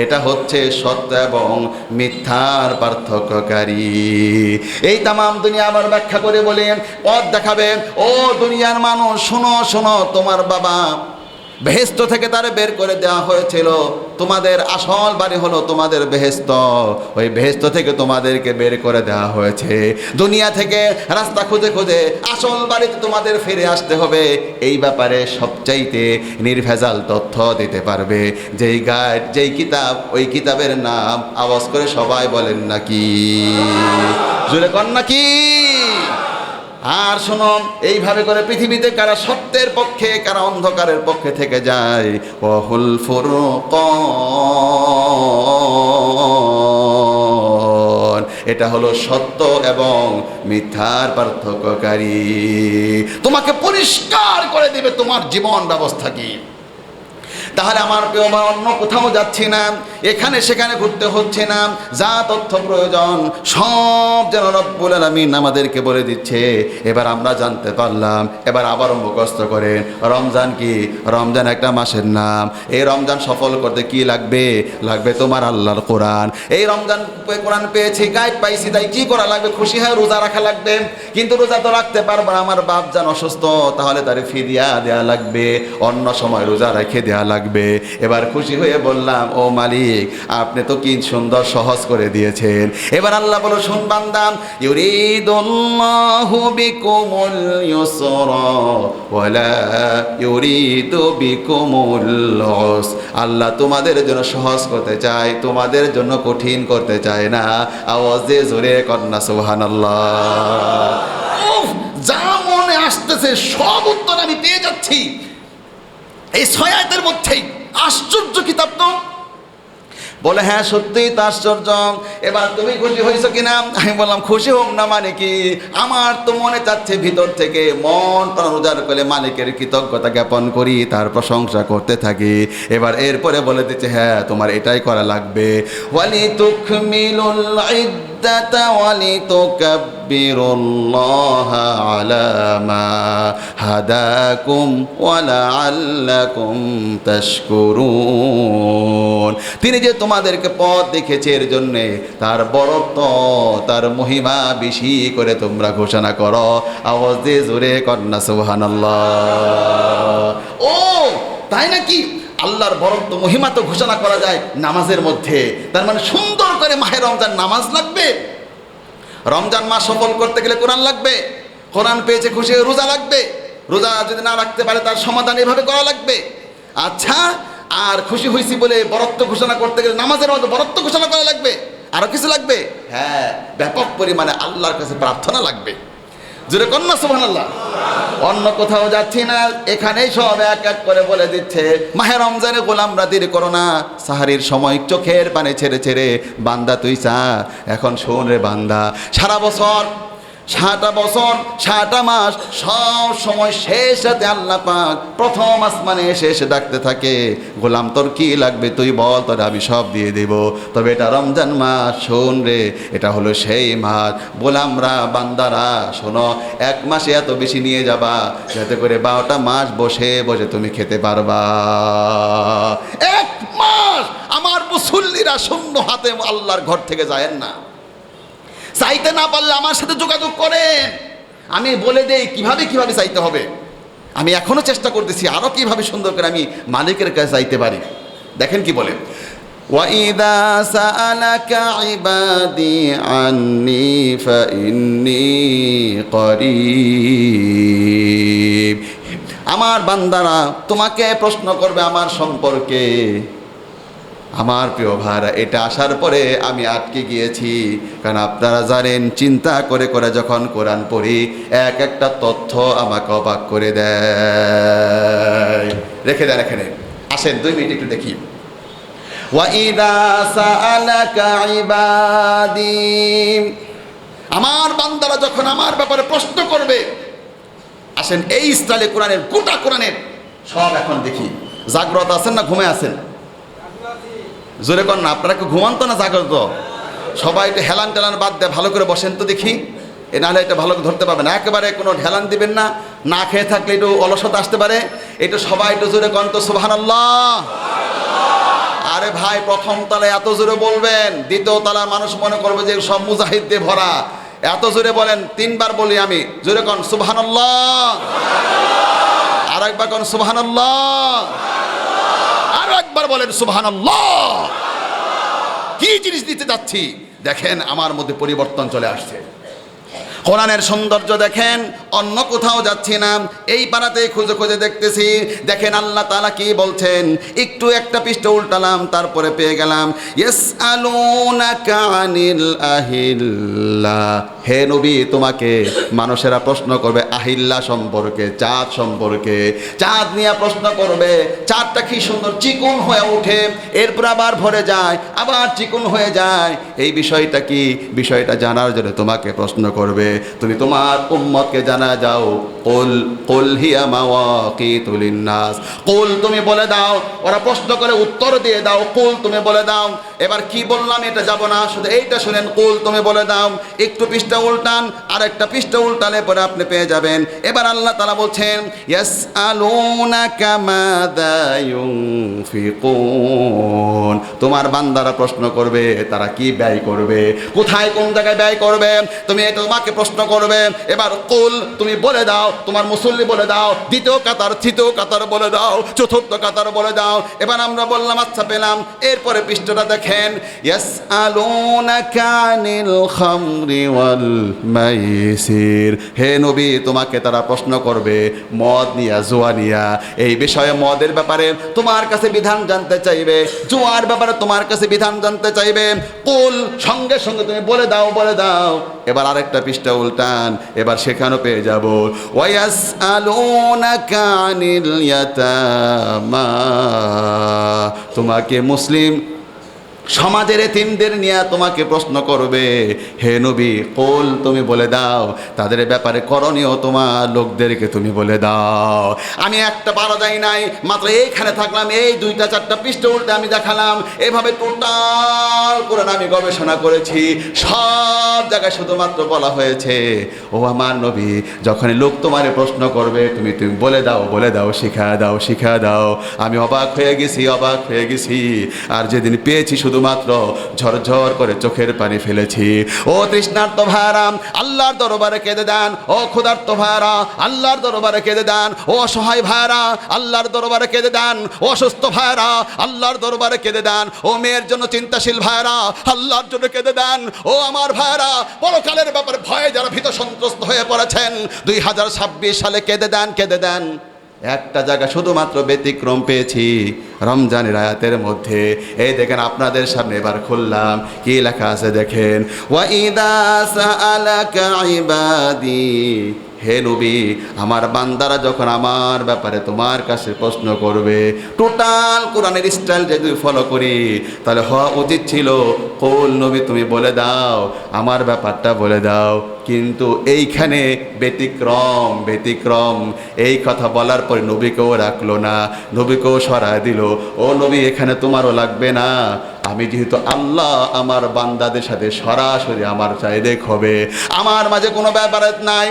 এটা হচ্ছে সত্য এবং মিথ্যার পার্থক্যকারী। এই তাম দুনিয়া আবার ব্যাখ্যা করে বলেন পথ দেখাবে, ও দুনিয়ার মানুষ শোনো, তোমার বাবা বেহেশত থেকে তারে বের করে দেওয়া হয়েছিল। তোমাদের আসল বাড়ি হলো তোমাদের বেহেশত, ওই বেহেশত থেকে তোমাদেরকে বের করে দেওয়া হয়েছে। দুনিয়া থেকে রাস্তা খুঁজে খুঁজে আসল বাড়িতে তোমাদের ফিরে আসতে হবে। এই ব্যাপারে সবচাইতে নির্ভেজাল তথ্য দিতে পারবে যেই গাইড, যেই কিতাব, ওই কিতাবের নাম আওয়াজ করে সবাই বলেন নাকি, জুড়ে কন নাকি। আর শোনো, এইভাবে করে পৃথিবীতে কারা সত্যের পক্ষে কারা অন্ধকারের পক্ষে থেকে যায়। ওহুল ফুরকান, এটা হলো সত্য এবং মিথ্যার পার্থক্যকারী। তোমাকে পরিষ্কার করে দিবে তোমার জীবন ব্যবস্থা কি। তাহলে আমার প্রিয় ভাই, অন্য কোথাও যাচ্ছি না, এখানে সেখানে ঘুরতে হচ্ছে না। যা তথ্য প্রয়োজন সব যেন রব্বুল আলামিন আমাদেরকে বলে দিচ্ছে। এবার আমরা জানতে পারলাম। এবার আবার মুখস্থ করেন, রমজান কি? রমজান একটা মাসের নাম। এই রমজান সফল করতে কি লাগবে? লাগবে তোমার আল্লাহর কোরআন। এই রমজান কোরআন পেয়েছি, গাইড পাইছি, তাই কি করা লাগবে? খুশি হয়ে রোজা রাখা লাগবে। কিন্তু রোজা তো রাখতে পারবো না, আমার বাপ যান অসুস্থ, তাহলে তারে ফিদিয়া দেয়া লাগবে, অন্য সময় রোজা রেখে দেয়া লাগবে। এবার খুশি হয়ে বললাম, ও মালিক, আপনি তো কি সুন্দর সহজ করে দিয়েছেন। এবার আল্লাহ বলো, শুন বান্দা, ইউরিদুল্লাহু বিকুমুল ইউসরা ওয়ালা ইউরিদু বিকুমুল উস। আল্লাহ তোমাদের জন্য সহজ করতে চায়, তোমাদের জন্য কঠিন করতে চায় না। আওয়াজে জোরে কন্যা সুবহানাল্লাহ। যা মনে আসতেছে সব উত্তর আমি পেয়ে যাচ্ছি এই 6 আয়াতের মধ্যেই। আশ্চর্য কিতাব তো। বলে, হ্যাঁ সত্যিই তো আশ্চর্য। এবার তুমি খুশি হয়েছো কিনা? আমি বললাম, খুশি হোক না মানে কি, আমার তো মনে চাচ্ছে ভিতর থেকে মন প্রাণ উজাড় করে মালিকের কৃতজ্ঞতা জ্ঞাপন করি, তার প্রশংসা করতে থাকি। এবার এরপরে বলে দিচ্ছে, হ্যাঁ তোমার এটাই করা লাগবে। ওয়ালি তুকমিলুল ইদ্দাতা ওয়ালি তুকাব্বিরুল্লাহা আলা মা হাদাকুম ওয়া লাআল্লাকুম তাশকুরুন। তিনি যে তোমাদেরকে পথ দেখেছে, এর জন্যে তার বড়ত্ব, তার মহিমা বেশি করে তোমরা ঘোষণা করো। আওয়াজ দিয়ে জোরে কন্যা সুবহানাল্লাহ। ও তাই নাকি? আল্লাহর বড়ত্ব মহিমা তো ঘোষণা করা যায় নামাজের মধ্যে। তার মানে সুন্দর করে মাহে রমজান নামাজ লাগবে। রমজান মাস সফল করতে গেলে কোরআন লাগবে। কোরআন পেয়েছে খুশি হয়ে রোজা লাগবে। রোজা যদি না রাখতে পারে তার সমাধান এভাবে করা লাগবে। আচ্ছা, আর খুশি হয়েছি বলে বরত্ব ঘোষণা করতে গেলে নামাজের মধ্যে বরত্ব ঘোষণা করা লাগবে। আরো কিছু লাগবে? হ্যাঁ, ব্যাপক পরিমাণে আল্লাহর কাছে প্রার্থনা লাগবে। জোরে কন্যা সুবহানাল্লাহ। অন্য কোথাও যাচ্ছি না, এখানেই সব এক এক করে বলে দিচ্ছে। মাহে রমজানে গোলামরা দেরি করো না। সাহারির সময় চোখের পানি ছেড়ে ছেড়ে বান্দা তুই চা। এখন শোন রে বান্দা, সারা বছর, 6টা বছর, 6টা মাস, সব সময় শেষ রাতে আল্লাহ পাক প্রথম আসমানে এসে এসে ডাকতে থাকে, গোলাম তোর কি লাগবে তুই বল, তোর আমি সব দিয়ে দেব। তবে এটা রমজান মাস, শোন রে, এটা হলো সেই মাস। গোলামরা, বান্দারা শোনো, 1 মাসে এত বেশি নিয়ে যাবা যাতে করে 12টা মাস বসে বসে তুমি খেতে পারবা। 1 মাস আমার মুসল্লিরা শূন্য হাতে আল্লাহর ঘর থেকে যায়েন না। চাইতে না পারলে আমার সাথে যোগাযোগ করেন, আমি বলে দেই কিভাবে কিভাবে চাইতে হবে। আমি এখনো চেষ্টা করতেছি আরো কিভাবে সুন্দর করে আমি মালিকের কাছে চাইতে পারি। দেখেন কি বলে, ওয়াইদা সাআলাকা ইবাদি আন্নি ফাইন্নী করিব। আমার বান্দারা তোমাকে প্রশ্ন করবে আমার সম্পর্কে। আমার প্রিয় ভাইরা, এটা আসার পরে আমি আটকে গিয়েছি, কারণ আপনারা জানেন চিন্তা করে করে যখন কোরআন পড়ি এক একটা তথ্য আমাকে অবাক করে দেয়। রেখে দেন এখানে, আসেন 2 মিনিট একটু দেখি। ওয়াইদা সাআলাকা ইবাদি, আমার বান্দারা যখন আমার ব্যাপারে প্রশ্ন করবে, আসেন এই স্টাইলে কোরআনের গোটা কোরআনের সব এখন দেখি। জাগ্রত আছেন না ঘুমে আছেন? জোরে কর না, আপনারা কি ঘুমান্ত না জাগ্রত? সবাই একটু হেলান টেলান বাদ দিয়ে ভালো করে বসেন তো দেখি, এ নাহলে এটা ভালো করে ধরতে পারবে না। একেবারে কোনো ঢেলান দিবেন না, না খেয়ে থাকলে একটু অলসতা আসতে পারে। একটু সবাই একটু জোরে কন তো সুবহানাল্লাহ। আরে ভাই, প্রথম তলায় এত জোরে বলবেন, দ্বিতীয় তলায় মানুষ মনে করবে যে সব মুজাহিদ দিয়ে ভরা। এত জোরে বলেন, 3 বার বলি আমি, জোরে কন সুবহানাল্লাহ। আর একবার কোন সুবহানাল্লাহ, আরো একবার বলেন সুবহানাল্লাহ। কি জিনিস দিতে যাচ্ছি দেখেন, আমার মধ্যে পরিবর্তন চলে আসছে। কোরআনের সৌন্দর্য দেখেন, অন্য কোথাও যাচ্ছি না, এই পাড়াতেই খুঁজে খুঁজে দেখতেছি। দেখেন আল্লাহ তাআলা কি বলছেন, একটু একটা পৃষ্ঠা উল্টালাম, তারপরে পেয়ে গেলাম ইয়াসআলুনাকা আনিল আহিল্লা। হে নবী, তোমাকে মানুষেরা প্রশ্ন করবে আহিল্লা সম্পর্কে, চাঁদ সম্পর্কে। চাঁদ নিয়ে প্রশ্ন করবে, চাঁদটা কি সুন্দর চিকন হয়ে ওঠে, এরপর আবার ভরে যায়, আবার চিকন হয়ে যায়, এই বিষয়টা কি? বিষয়টা জানার জন্য তোমাকে প্রশ্ন করবে। তুমি তোমার উম্মতকে জানা যাও, কুল হিয়া মাওয়াকিতু লিন্নাস। কুল তুমি বলে দাও, ওরা প্রশ্ন করে উত্তর দিয়ে দাও, কুল তুমি বলে দাও। এবার কি বললাম এটা যাব না, শুধু এইটা শুনেন, কুল তুমি বলে দাও। একটু পৃষ্ঠা উল্টান, আর একটা পৃষ্ঠা উল্টালে পরে আপনি পেয়ে যাবেন। এবার আল্লাহ তাআলা বলছেন ইয়াসআলুনাকা মাযা ইউনফিকুন। তোমার বান্দারা প্রশ্ন করবে তারা কি ব্যয় করবে, কোথায় কোন জায়গায় ব্যয় করবে, তুমি এটা তোমাকে প্রশ্ন করবে। এবার কুল তুমি বলে দাও, তোমার মুসল্লি বলে দাও, দ্বিতীয় কাতার, তৃতীয় কাতার বলে দাও, চতুর্থ কাতার বলে দাও। এবার আমরা বললাম আচ্ছা পেলাম। এরপরে পৃষ্ঠাটা দেখেন ইয়াসআলুনাকা আনিল খামরি ওয়াল মাইসির। হে নবী, তোমাকে তারা প্রশ্ন করবে মদ নিয়া, জুয়া নিয়া। এই বিষয়ে মদের ব্যাপারে তোমার কাছে বিধান জানতে চাইবে, জুয়ার ব্যাপারে তোমার কাছে বিধান জানতে চাইবে। কুল সঙ্গে সঙ্গে তুমি বলে দাও, বলে দাও। এবার আরেকটা পৃষ্ঠা উল্টান, এবার সেখানেও পেয়ে যাব ওয়ায়াসআলুনাকা আনিল ইয়াতামা। তোমাকে মুসলিম সমাজের এতিমদের নিয়ে তোমাকে প্রশ্ন করবে। হে নবী, কুল তুমি বলে দাও, তাদের ব্যাপারে করণীয় তোমার লোকদেরকে তুমি বলে দাও। আমি একটা পারা যাই নাই, মাত্র এইখানে থাকলাম, এই 2-4টা পৃষ্ঠা উল্টে আমি দেখালাম। এভাবে টোটাল করে আমি গবেষণা করেছি, সব জায়গায় শুধুমাত্র বলা হয়েছে ও আমার নবী, যখন লোক তোমারে প্রশ্ন করবে তুমি তুমি বলে দাও, বলে দাও, শিখা দাও, শিখা দাও। আমি অবাক হয়ে গেছি, অবাক হয়ে গেছি। আর যেদিন পেয়েছি শুধুমাত্র ঝরঝর করে চোখের পানি ফেলেছি। ও তৃষ্ণার্ত ভাইরা, আল্লাহর দরবারে কেঁদে দেন। ও ক্ষুধার্ত ভাইরা, আল্লাহর দরবারে কেঁদে দেন। ও অসহায় ভাইরা, আল্লাহর দরবারে কেঁদে দেন। ও অসুস্থ ভাইরা, আল্লাহর দরবারে কেঁদে দেন। ও মেয়ের জন্য চিন্তাশীল ভাইরা, আল্লাহর জন্য কেঁদে দেন। ও আমার ভাইরা, পরকালের ব্যাপারে ভয়ে যারা ভীত সন্ত্রস্ত হয়ে পড়েছেন, 2026 সালে কেঁদে দেন, কেঁদে দেন। একটা জায়গা শুধুমাত্র ব্যতিক্রম পেয়েছি রমজানের আয়াতের মধ্যে। এই দেখেন আপনাদের সামনে এবার খুললাম, কি লেখা আছে দেখেন ওয়াইদা সাআলাকা ইবাদি। হে নবী, আমার বান্দারা যখন আমার ব্যাপারে তোমার কাছে প্রশ্ন করবে, টোটাল কোরআনের স্টাইল যদি ফলো করি তাহলে হওয়া উচিত ছিল কুল নবী তুমি বলে দাও, আমার ব্যাপারটা বলে দাও। কিন্তু এইখানে ব্যতিক্রম, ব্যতিক্রম। এই কথা বলার পরে নবীকেও রাখলো না, নবীকেও সরায় দিল। ও নবী, এখানে তোমারও লাগবে না। আমি যেহেতু আল্লাহ, আমার বান্দাদের সাথে সরাসরি আমার চাইলেক হবে, আমার মাঝে কোনো ব্যাপার নাই।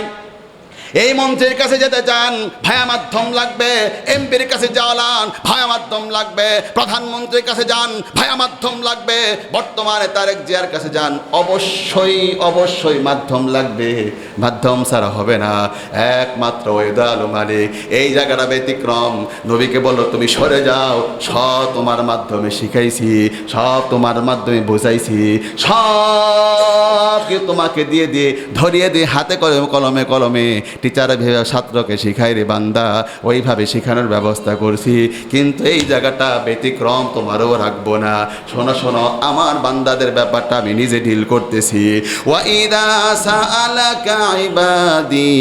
এই মন্ত্রীর কাছে যেতে চান, ভায়া মাধ্যম লাগবে। এমপির কাছে যাওয়ান, ভায়া মাধ্যম লাগবে। প্রধানমন্ত্রীর কাছে যান, ভায়া মাধ্যম লাগবে। বর্তমানে তারেক জিয়ার কাছে যান, অবশ্যই অবশ্যই মাধ্যম লাগবে। মাধ্যম ছাড়া হবে না, একমাত্র ওয়াদাল মালিক। এই জায়গাটা ব্যতিক্রম। নবীকে বলল তুমি সরে যাও, সব তোমার মাধ্যমে শিখাইছি, সব তোমার মাধ্যমে বোঝাইছি, সব তোমাকে দিয়ে দিয়ে ধরিয়ে দিয়ে হাতে কলমে কলমে কলমে টিচার ভেবে ছাত্রকে শিখাই রে বান্দা, ওইভাবে শেখানোর ব্যবস্থা করছি। কিন্তু এই জায়গাটা ব্যতিক্রম, তোমারও রাখবো না। শোনো শোনো, আমার বান্দাদের ব্যাপারটা আমি নিজে ডিল করতেছি। ওয়াইদা সাআলাকা ইবাদি,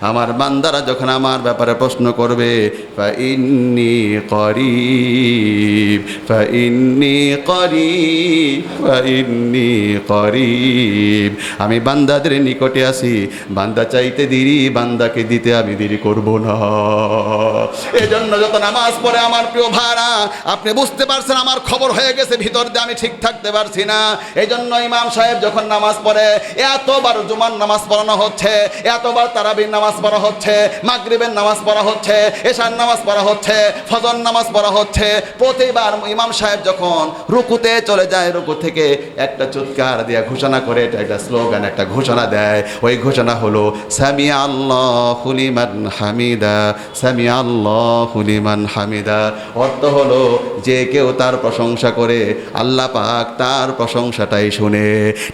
আমার বান্দারা যখন আমার ব্যাপারে প্রশ্ন করবে, ফাইন্নী করিব, ফাইন্নী করিব, ফাইন্নী করিব। আমি বান্দাদের নিকটে আছি, বান্দা চাইতে দেরি, বান্দাকে দিতে আমি দেরি করব না। এজন্য যত নামাজ পড়ে আমার প্রিয় ভাইরা, আপনি বুঝতে পারছেন আমার খবর হয়ে গেছে ভিতর দিয়ে, আমি ঠিক থাকতে পারছি না। এই জন্য ইমাম সাহেব যখন নামাজ পড়ে, এতবার জুমার নামাজ পড়ানো হচ্ছে, এতবার তারাবির নামাজ পড়া হচ্ছে, মাগরিবের নামাজ পড়া হচ্ছে, এশার নামাজ পড়া হচ্ছে, ফজর নামাজ পড়া হচ্ছে। প্রতিবার ইমাম সাহেব যখন রুকুতে চলে যায়, রুকু থেকে একটা চিৎকার দিয়ে ঘোষণা করে, এটা একটা স্লোগান, একটা ঘোষণা দেয়। ওই ঘোষণা হলো সামিয়া আল্লাহু লিমান হামিদা, সামি আল্লাহু লিমান হামিদা। অর্থ হলো যে কেউ তার প্রশংসা করে আল্লাহ পাক তার প্রশংসাটাই শুনে।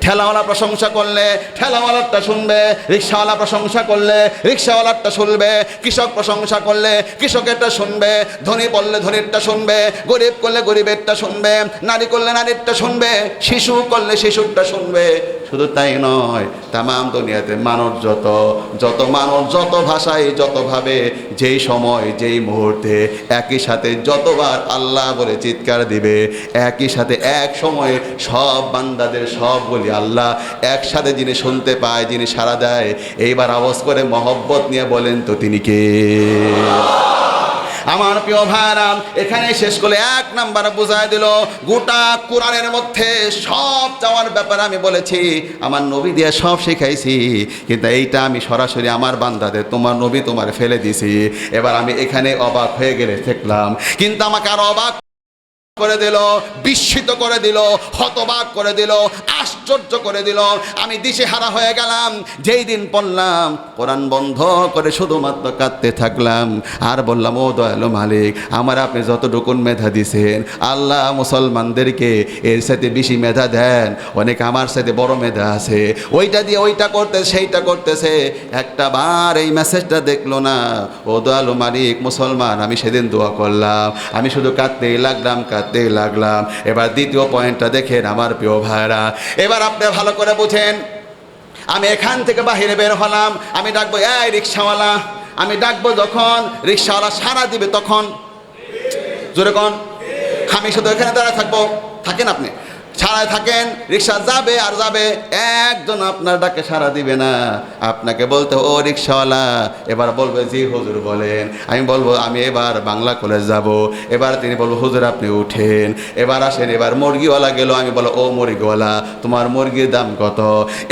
ঠেলাওয়ালা প্রশংসা করলে ঠেলাওয়ালারটা শুনবে, রিক্সাওয়ালা প্রশংসা করলে রিক্সাওয়ালারটা শুনবে, কৃষক প্রশংসা করলে কৃষকেরটা শুনবে, ধনী বললে ধনীরটা শুনবে, গরিব করলে গরিবেরটা শুনবে, নারী করলে নারীরটা শুনবে, শিশু করলে শিশুরটা শুনবে। শুধু তাই নয়, তামাম দুনিয়াতে মানুষ যত মানুষ যত ভাষায় যতভাবে যেই সময় যেই মুহূর্তে একই সাথে যতবার আল্লাহ বলে চিৎকার দিবে, একই সাথে এক সময়ে সব বান্দাদের সব বলি আল্লাহ একসাথে যিনি শুনতে পায়, যিনি সাড়া দেয়, এইবার আওয়াজ করে মহব্বত নিয়ে বলেন তো তিনি কে? আমার প্রিয় ভাইরা, এখানে শেষ করে এক নাম্বার বুঝায় দিল গোটা কোরআনের মধ্যে সব চাওয়ার ব্যাপারে আমি বলেছি, আমার নবী দিয়ে সব শিখাইছি, কিন্তু এইটা আমি সরাসরি আমার বান্দাদের তোমার নবী তোমার ফেলে দিছি। এবার আমি এখানে অবাক হয়ে গেলে দেখলাম, কিন্তু আমাকে আরো অবাক করে দিল, বিস্মিত করে দিল, হতবাক করে দিল, আশ্চর্য করে দিল। আমি দিশেহারা হয়ে গেলাম। যেই দিন পড়লাম কোরআন বন্ধ করে শুধুমাত্র কাঁদতে থাকলাম আর বললাম, ও দয়ালু মালিক, আমার আপনি যতটুকুন মেধা দিছেন, আল্লাহ মুসলমানদেরকে এর সাথে বেশি মেধা দেন। অনেক আমার সাথে বড় মেধা আছে, ওইটা দিয়ে ওইটা করতে সেইটা করতেছে, একটা বার এই মেসেজটা দেখলো না। ও দয়ালু মালিক, মুসলমান আমি সেদিন দোয়া করলাম, আমি শুধু কাঁদতেই লাগলাম। এবার দ্বিতীয় পয়েন্টটা দেখেন আমার প্রিয় ভাইরা, এবার আপনি ভালো করে বুঝেন। আমি এখান থেকে বাহিরে বের হলাম, আমি ডাকবো এই রিক্সাওয়ালা, আমি ডাকবো যখন রিক্সাওয়ালা সাড়া দিবে তখন, জোরে কোন, আমি শুধু এখানে দাঁড়ায় থাকবো, থাকেন আপনি সারায় থাকেন, রিক্সা যাবে আর যাবে, একজন আপনার ডাকে সাড়া দিবে না। আপনাকে বলতে, ও রিক্সাওয়ালা, এবার বলবে জি হুজুর বলেন। আমি বলবো আমি এবার বাংলা কলেজ যাব। এবার তিনি বলবো হুজুর আপনি উঠেন, এবার আসেন। এবার মুরগিওয়ালা গেল, আমি বলো ও মুরগিওয়ালা তোমার মুরগির দাম কত?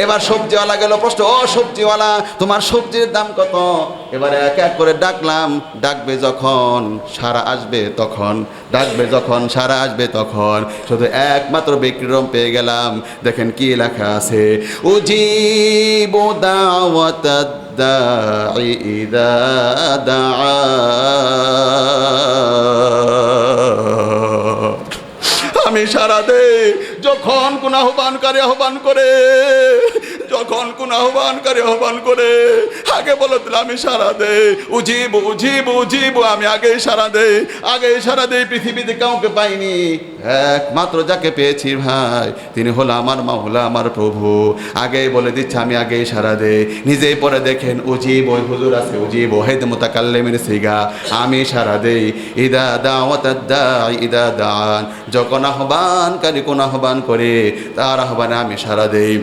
এবার সবজিওয়ালা গেল, প্রশ্ন, ও সবজিওয়ালা তোমার সবজির দাম কত? এবারে এক এক করে ডাকলাম, ডাকবে যখন সারা আসবে তখন, ডাকবে যখন সারা আসবে তখন। শুধু একমাত্র বিক্রম পেয়ে গেলাম। দেখেন কি লেখা আছে, উজিবু দাওয়াতাদ দাঈ ইযা দাআন। আমি সারা দেই যখন কোন আহ্বানকারী আহ্বান করে, যখন কোন আহ্বানকারী আহ্বান করে। আগে বলে দিল আমি সারা দেই, উজিব উজিব উজিব, আমি আগেই সারা দেই, আগেই সারা দেই। পৃথিবীতে কাউকে পাইনি, একমাত্র যাকে পেয়েছি ভাই তিনি হলো আমার মাওলা, আমার প্রভু। আগেই বলে দিচ্ছে আমি আগেই সারা দেই। নিজেই পরে দেখেন, উজিব ওই হুজুর আছে, উজিব ওহেদ মুতাকাল্লিমিন সিগা, আমি সারা দেই। ইদা দাওয়াতাদ দাঈ ইদা দাআন, যখন আহ্বানকারী কোন আহ্বান করে তার আহ্বানে আমি সারা দেই।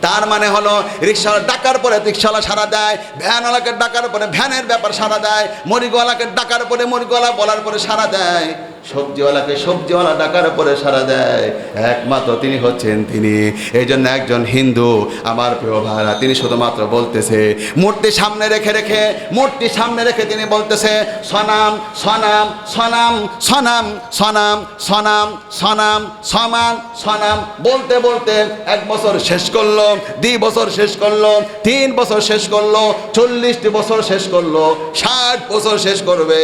তার মানে হলো রিক্সাওয়ালা ডাকার পরে রিক্সাওয়ালা সারা দেয়, ভ্যানওয়ালাকে ডাকার পরে ভ্যানের ব্যাপার সারা দেয়, মুরগিওয়ালাকে ডাকার পরে মুরগিওয়ালা বলার পরে সারা দেয়, সবজিওয়ালাকে সবজিওয়ালা ডাকার পরে সারা দেয়। একমাত্র তিনি হচ্ছেন তিনি। এই জন্য একজন হিন্দু আমার প্রিয় ভাইরা, তিনি শুধুমাত্র বলতেছে, মূর্তি সামনে রেখে রেখে, মূর্তি সামনে রেখে তিনি বলতেছে সনাম সনাম সনাম সনাম সনাম সনাম সনাম সমান সনাম, বলতে বলতে 1 বছর শেষ করলো, 2 বছর শেষ করলো, 3 বছর শেষ করলো, 40 বছর শেষ করলো, 60 বছর শেষ করবে।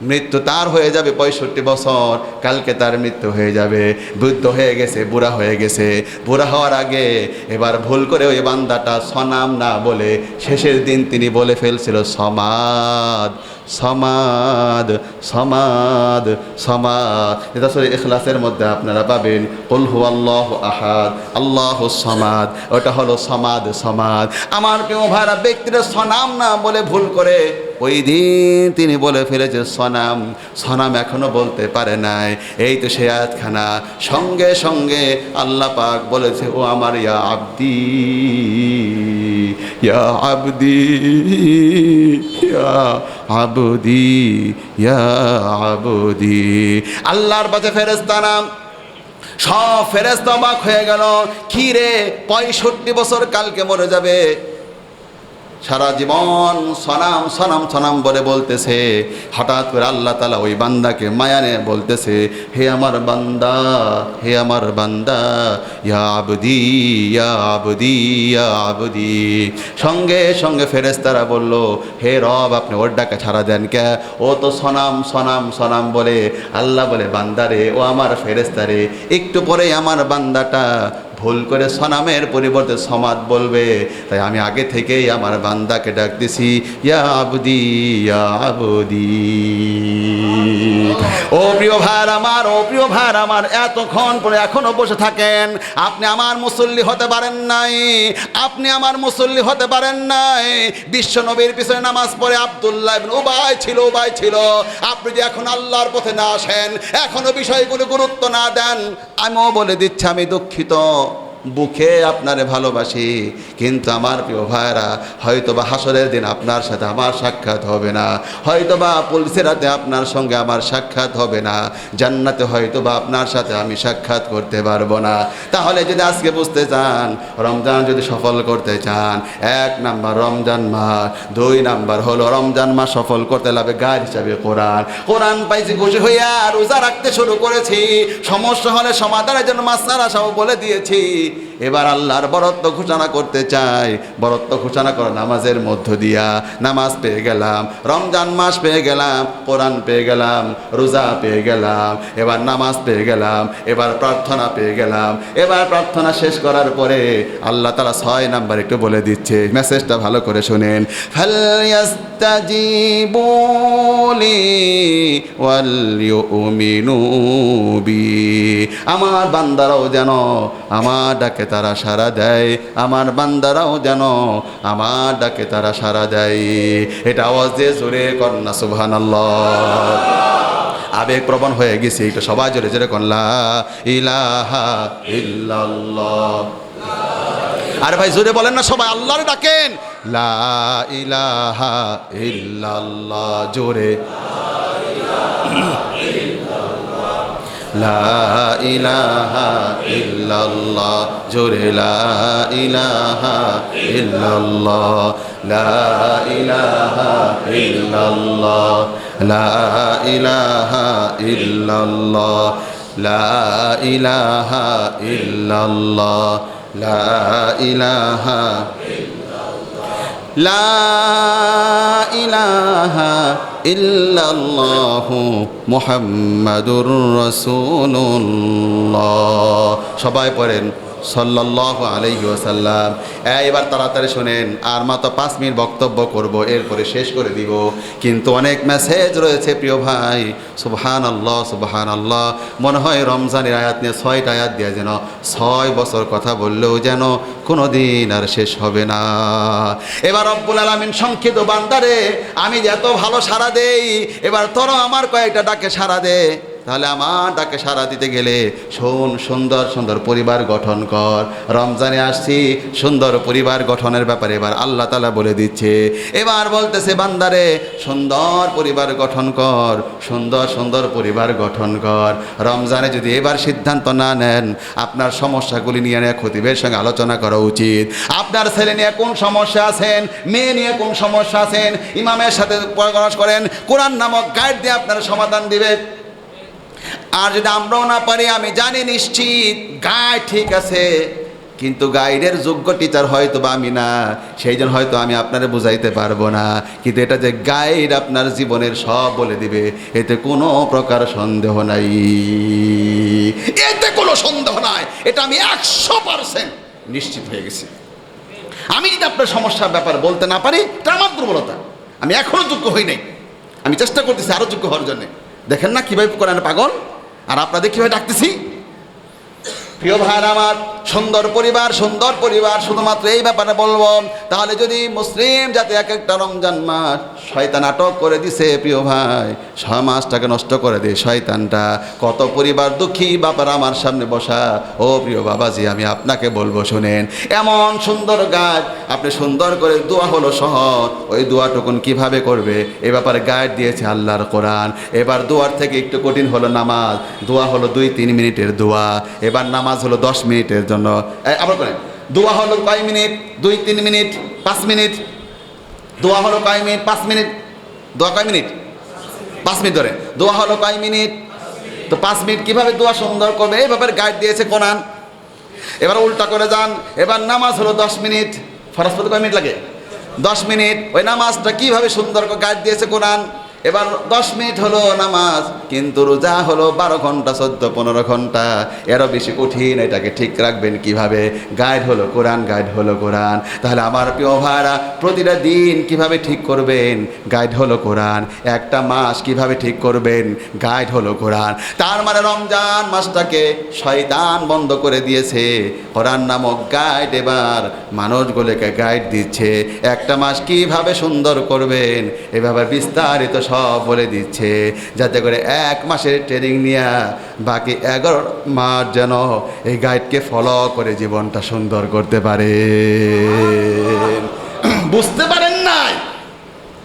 মৃত্যু তার হয়ে যাবে 65 বছর, কালকে তার মৃত্যু হয়ে যাবে। বৃদ্ধ হয়ে গেছে, বুড়া হয়ে গেছে। বুড়া হওয়ার আগে এবার ভুল করে ওই বান্দাটা সনাম না বলে শেষের দিন তিনি বলে ফেলছিল সমাদ সমাদ সমাদ সমাদ। এটা আসলে ইখলাসের মধ্যে আপনারা পাবেন, কুল হুয়াল্লাহু আহাদ আল্লাহুস সামাদ, ওটা হলো সমাদ সমাদ। আমার প্রিয় ভাইরা, ব্যক্তিরা সনাম না বলে ভুল করে ওই দিন তিনি বলে ফেলেছে সনাম। সনাম এখনো বলতে পারে নাই। এই তো সে আয়াতখানা, সঙ্গে সঙ্গে আল্লাহ পাক বলেছে, ও আমার ইয়া আব্দি ইয়া আব্দি ইয়া আবদি ইয়া আবদি। আল্লাহর পাশে ফেরেশতা নাম, সব ফেরেশতা অবাক হয়ে গেল, কি রে 65 বছর কালকে মরে যাবে, সারা জীবন সনাম সনাম সনাম বলে বলতেছে, হঠাৎ করে আল্লাহ তাআলা ওই বান্দাকে মায়ানে বলতেছে, হে আমার বান্দা, হে আমার বান্দা, ইয়া আবদি ইয়া আবদি ইয়া আবদি। সঙ্গে সঙ্গে ফেরেশতারা বলল, হে রব, আপনি ওর ডাকে ছাড়া দেন কে? ও তো সনাম সনাম সনাম বলে। আল্লাহ বলে, বান্দারে, ও আমার ফেরেশতারে, একটু পরেই আমার বান্দাটা ভুল করে সনামের পরিবর্তে সমাদ বলবে, তাই আমি আগে থেকেই আমার বান্দাকে ডাক দিছি, ইয়া আবদি ইয়া আবদি। ও প্রিয় ভাইর আমার, ও প্রিয় ভাইর আমার, এতক্ষণ পরে এখনো বসে থাকেন, আপনি আমার মুসল্লি হতে পারেন নাই, আপনি আমার মুসল্লি হতে পারেন নাই। বিশ্ব নবীর পিছনে নামাজ পড়ে আব্দুল্লাহ ইবনে উবাই ছিল। আপনি যদি এখন আল্লাহর পথে না আসেন, এখনো বিষয়গুলো গুরুত্ব না দেন, আমিও বলে দিচ্ছি, আমি দুঃখিত, বুকে আপনারে ভালোবাসি, কিন্তু আমার প্রিয় ভাইরা, হয়তোবা হাসরের দিন আপনার সাথে আমার সাক্ষাৎ হবে না, হয়তোবা পুলসিরাতে আপনার সঙ্গে আমার সাক্ষাৎ হবে না, জান্নাতে হয়তোবা আপনার সাথে আমি সাক্ষাৎ করতে পারবো না। তাহলে যদি আজকে বুঝতে চান, রমজান যদি সফল করতে চান, 1 নাম্বার রমজান মাস, 2 নাম্বার হলো রমজান মাস সফল করতে লাগবে গাইড হিসাবে কোরআন পাইছি, খুশি হইয়া রোজা রাখতে শুরু করেছি, সমস্যা হলে সমাধানের জন্য মাসআলা সব বলে দিয়েছি। এবার আল্লাহর বরত্ব ঘোষণা করতে চাই, বরত্ব ঘোষণা করা নামাজের মধ্য দিয়া। নামাজ পেয়ে গেলাম, রমজান মাস পেয়ে গেলাম, কোরআন পেয়ে গেলাম, রোজা পেয়ে গেলাম, এবার নামাজ পেয়ে গেলাম, এবার প্রার্থনা পেয়ে গেলাম। এবার প্রার্থনা শেষ করার পরে আল্লাহ তাআলা 6 নাম্বার একটু বলে দিচ্ছে, মেসেজটা ভালো করে শুনেন। ফালইস্তাজিবু লি ওয়াল ইউমিনু বি। আমার বান্দারাও যেন আমার ডাকে তারা সাড়া দেয়, আমার বান্দারাও যেন আমার ডাকে তারা সাড়া দেয়। এটা আওয়াজ দিয়ে জোরে কন্যা সুবহানাল্লাহ। আবেগপ্রবণ হয়ে গেছে, এটা সবাই জোরে জোরে কন্যা ইলাহা ইল্লাল্লাহ। আরে ভাই জোরে বলেন না, সবাই আল্লাহরে ডাকেন, লা ইলাহা ইল্লাল্লাহ, জোরে লা ইলাহা ইল্লাল্লাহ, জোরে লা ইলাহা ইল্লাল্লাহ, লা ইলাহা ইল্লাল্লাহ, লা ইলাহা ইল্লাল্লাহ, লা ইলাহা ইল্লাল্লাহ, লা ইলাহা লা ইলাহা ইল্লাল্লাহু মুহাম্মাদুর রাসূলুল্লাহ। সবাই পড়েন সাল্লাল্লাহু আলাইহি ওয়াসাল্লাম। এবার তাড়াতাড়ি শোনেন, আর মাত্র 5 মিনিট বক্তব্য করব, এরপরে শেষ করে দিব। কিন্তু অনেক মেসেজ রয়েছে প্রিয় ভাই, সুবহানাল্লাহ সুবহানাল্লাহ। মনে হয় রমজানের আয়াত নিয়ে 6টা আয়াত দিয়ে যেন 6 বছর কথা বললেও যেন কোনো দিন আর শেষ হবে না। এবার রব্বুল আলামিন সংক্ষিপ্ত, বান্দারে আমি যে এত ভালো সাড়া দেই, এবার তোরও আমার কয়েকটা ডাকে সাড়া দে। তাহলে আমার ডাকে সাড়া দিতে গেলে শোন, সুন্দর সুন্দর পরিবার গঠন কর। রমজানে আসছি, সুন্দর পরিবার গঠনের ব্যাপারে এবার আল্লাহ তাআলা বলে দিচ্ছে। এবার বলতেছে, বান্দারে সুন্দর পরিবার গঠন কর, সুন্দর সুন্দর পরিবার গঠন কর। রমজানে যদি এবার সিদ্ধান্ত না নেন, আপনার সমস্যাগুলি নিয়ে খতিবের সঙ্গে আলোচনা করা উচিত। আপনার ছেলে নিয়ে কোন সমস্যা আছেন, মেয়ে নিয়ে কোন সমস্যা আছেন, ইমামের সাথে পরামর্শ করেন, কোরআন নামক গাইড দিয়ে আপনার সমাধান দিবে। আর যদি আমরাও না পারি, আমি জানি নিশ্চিত গাইড ঠিক আছে, কিন্তু গাইডের যোগ্য টিচার হয়তো বা আমি না, সেই জন্য হয়তো আমি আপনারে বুঝাইতে পারবো না। কিন্তু এটা যে গাইড আপনার জীবনের সব বলে দিবে, এতে কোনো প্রকার সন্দেহ নাই, এতে কোনো সন্দেহ নাই, এটা আমি 100% নিশ্চিত হয়ে গেছি। আমি যদি আপনার সমস্যার ব্যাপার বলতে না পারি, এটা আমার দুর্বলতা, আমি এখনও যোগ্য হই নাই, আমি চেষ্টা করতেছি আরও যোগ্য হওয়ার জন্যে। দেখেন না কীভাবে কোরআন পাগল, আর আপনাদের কীভাবে ডাকতেছি। প্রিয় ভাইরা আমার, সুন্দর পরিবার, সুন্দর পরিবার, শুধুমাত্র এই ব্যাপারে বলবো। তাহলে যদি মুসলিম জাতি এক একটা রমজান মাস শয়তান আটক করে দিছে, প্রিয় ভাই 6 মাসটাকে নষ্ট করে দিয়ে শয়তানটা, কত পরিবার দুঃখী বাবার আমার সামনে বসা। ও প্রিয় বাবাজি, আমি আপনাকে বলবো শুনেন, এমন সুন্দর গাইড, আপনি সুন্দর করে দোয়া হলো সহজ, ওই দোয়াটুকুন কিভাবে করবে এ ব্যাপারে গাইড দিয়েছে আল্লাহর কোরআন। এবার দোয়ার থেকে একটু কঠিন হলো নামাজ। দোয়া হলো 2-3 মিনিটের দোয়া, এবার নামাজ হলো 10 মিনিটের জন্য। আবার করেন, দোয়া হলো কয় মিনিট, 2-3 মিনিট, 5 মিনিট, দোয়া হলো কয় মিনিট? 5 মিনিট। দোয়া কয় মিনিট? 5 মিনিট ধরে। দোয়া হলো কয় মিনিট? তো 5 মিনিট কিভাবে দোয়া সুন্দর করবে এই ব্যাপারে গাইড দিয়েছে কোরআন। এবার উল্টা করে যান, এবার নামাজ হলো 10 মিনিট। ফরজ পড়তে কয় মিনিট লাগে? 10 মিনিট। ওই নামাজটা কিভাবে সুন্দর করে গাইড দিয়েছে কোরআন। এবার 10 মিনিট হলো নামাজ, কিন্তু রোজা হলো 12 ঘন্টা, 14-15 ঘন্টা, এরও বেশি কঠিন। এটাকে ঠিক রাখবেন কিভাবে? গাইড হলো কোরআন, গাইড হলো কোরআন। তাহলে আমার প্রিয় ভাইরা, প্রতিটা দিন কিভাবে ঠিক করবেন? গাইড হলো কোরআন। একটা মাস কিভাবে ঠিক করবেন? গাইড হলো কোরআন। তার মানে রমজান মাসটাকে শয়তান বন্ধ করে দিয়েছে, কোরআন নামক গাইড এবার মানুষগুলোকে গাইড দিচ্ছে। একটা মাস কিভাবে সুন্দর করবেন এভাবে বিস্তারিত সব বলে দিচ্ছে, যাতে করে 1 মাসের ট্রেনিং নিয়ে বাকি 11 মাস যেন এই গাইডকে ফলো করে জীবনটা সুন্দর করতে পারে। বুঝতে পারেন নাই?